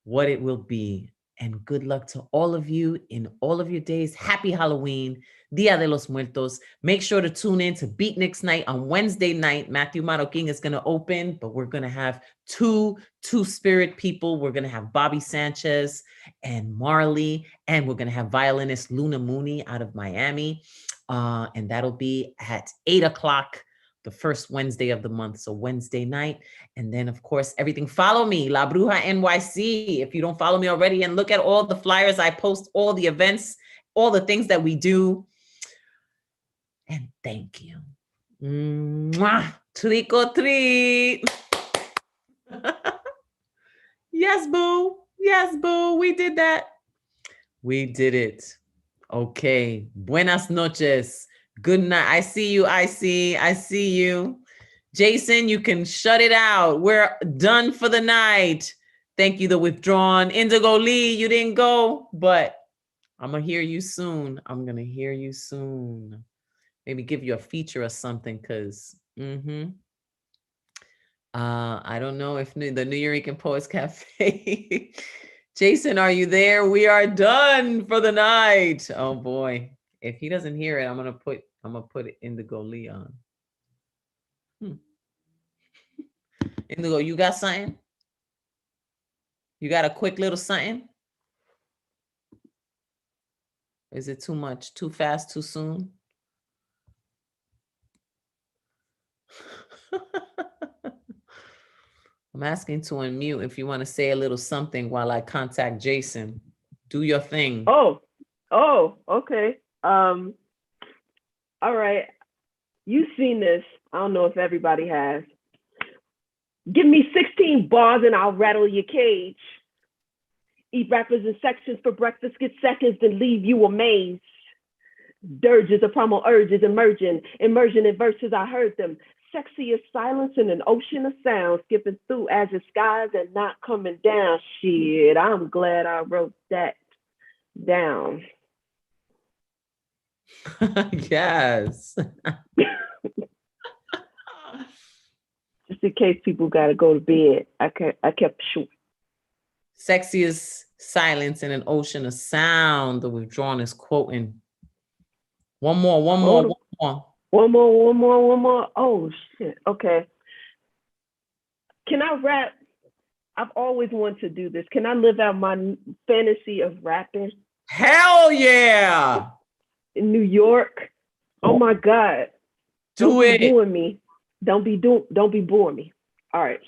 what it will be. And good luck to all of you in all of your days. Happy Halloween, Dia de los Muertos. Make sure to tune in to Beatniks Night on Wednesday night. Matthew Maroquin is going to open, but we're going to have two spirit people. We're going to have Bobby Sanchez and Marley, and we're going to have violinist Luna Mooney out of Miami. And that'll be at 8 o'clock. The first Wednesday of the month, so Wednesday night. And then, of course, everything. Follow me, La Bruja NYC. If you don't follow me already, and look at all the flyers I post, all the events, all the things that we do. And thank you. Mwah. Trick or treat. Yes, boo. Yes, boo. We did that. We did it. Okay. Buenas noches. Good night. I see you. I see you. Jason, you can shut it out. We're done for the night. Thank you, The Withdrawn. Indigo Lee, you didn't go, but I'm going to hear you soon. I'm going to hear you soon. Maybe give you a feature or something, because I don't know if the New Eurekan Poets Cafe. Jason, are you there? We are done for the night. Oh boy. If he doesn't hear it, I'm gonna put it Indigo Lee on. Indigo, you got something? You got a quick little something? Is it too much? Too fast? Too soon? I'm asking to unmute if you want to say a little something while I contact Jason. Do your thing. Oh, okay. All right. You've seen this. I don't know if everybody has. Give me 16 bars and I'll rattle your cage. Eat rappers in sections for breakfast, get seconds, then leave you amazed. Dirges of primal urges emerging, immersion in verses, I heard them. Sexy as silence in an ocean of sound, skipping through azure skies and not coming down. Shit, I'm glad I wrote that down. Yes. Just in case people got to go to bed, I kept short. Sexy as silence in an ocean of sound. The Withdrawn is quoting. One more. Oh, shit. Okay. Can I rap? I've always wanted to do this. Can I live out my fantasy of rapping? Hell yeah. In New York. Oh my God. Don't be boring me. Don't be boring me. All right.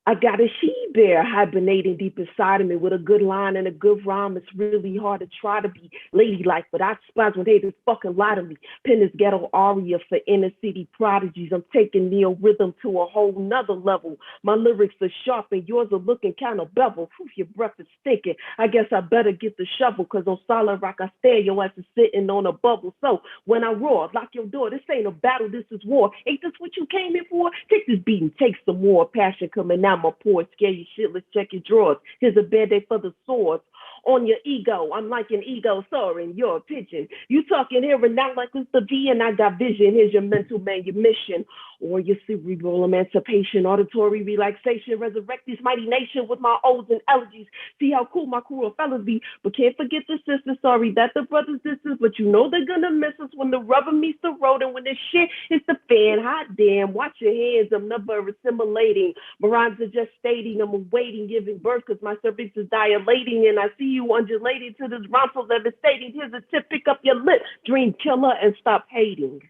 I got a she-bear hibernating deep inside of me with a good line and a good rhyme. It's really hard to try to be ladylike, but I despise when haters fucking lie to me. Pen this ghetto aria for inner city prodigies. I'm taking neo rhythm to a whole nother level. My lyrics are sharp and yours are looking kind of bevel. Your breath is stinking. I guess I better get the shovel, cause on solid rock I stare, your ass is sitting on a bubble. So when I roar, lock your door. This ain't a battle, this is war. Ain't this what you came in for? Take this beat and take some more. Passion coming out my pores, scare you shitless, check your drawers. Here's a band-aid for the sores. on your ego. I'm like an ego soaring, you're a pigeon. You talking here and now like it's the V and I got vision. Here's your mental manumission or your cerebral emancipation, auditory relaxation, resurrect this mighty nation with my O's and elegies. See how cool my crew of fellas be, but can't forget the sisters. Sorry that the brothers distance, but you know they're gonna miss us when the rubber meets the road and when the shit hits the fan. Hot damn, watch your hands, I'm never assimilating. My rhymes are just stating, I'm awaiting giving birth because my cervix is dilating and I see you undulating to this rhyme so devastating. Here's a tip, pick up your lip, dream killer and stop hating.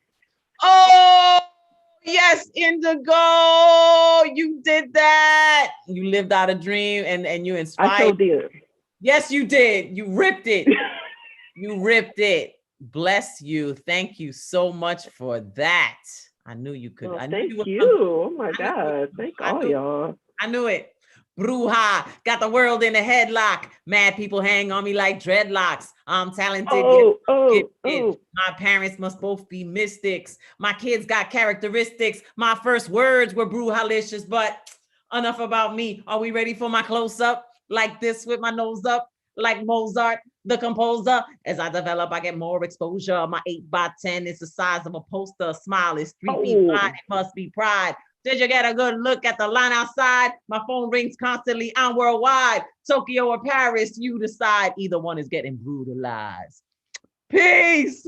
Oh, yes, Indigo, you did that. You lived out a dream and you inspired. I so did. Yes, you did. You ripped it. You ripped it. Bless you. Thank you so much for that. I knew you could. Oh, I knew thank you. Oh my God. Thank all y'all. I knew it. Bruja, got the world in a headlock. Mad people hang on me like dreadlocks. I'm talented. Gifted. My parents must both be mystics. My kids got characteristics. My first words were brujalicious, but enough about me. Are we ready for my close-up? Like this with my nose up, like Mozart, the composer. As I develop, I get more exposure. My 8x10 is the size of a poster. Smile is 3 feet wide. It must be pride. Did you get a good look at the line outside? My phone rings constantly. I'm worldwide. Tokyo or Paris, you decide. Either one is getting brutalized. Peace.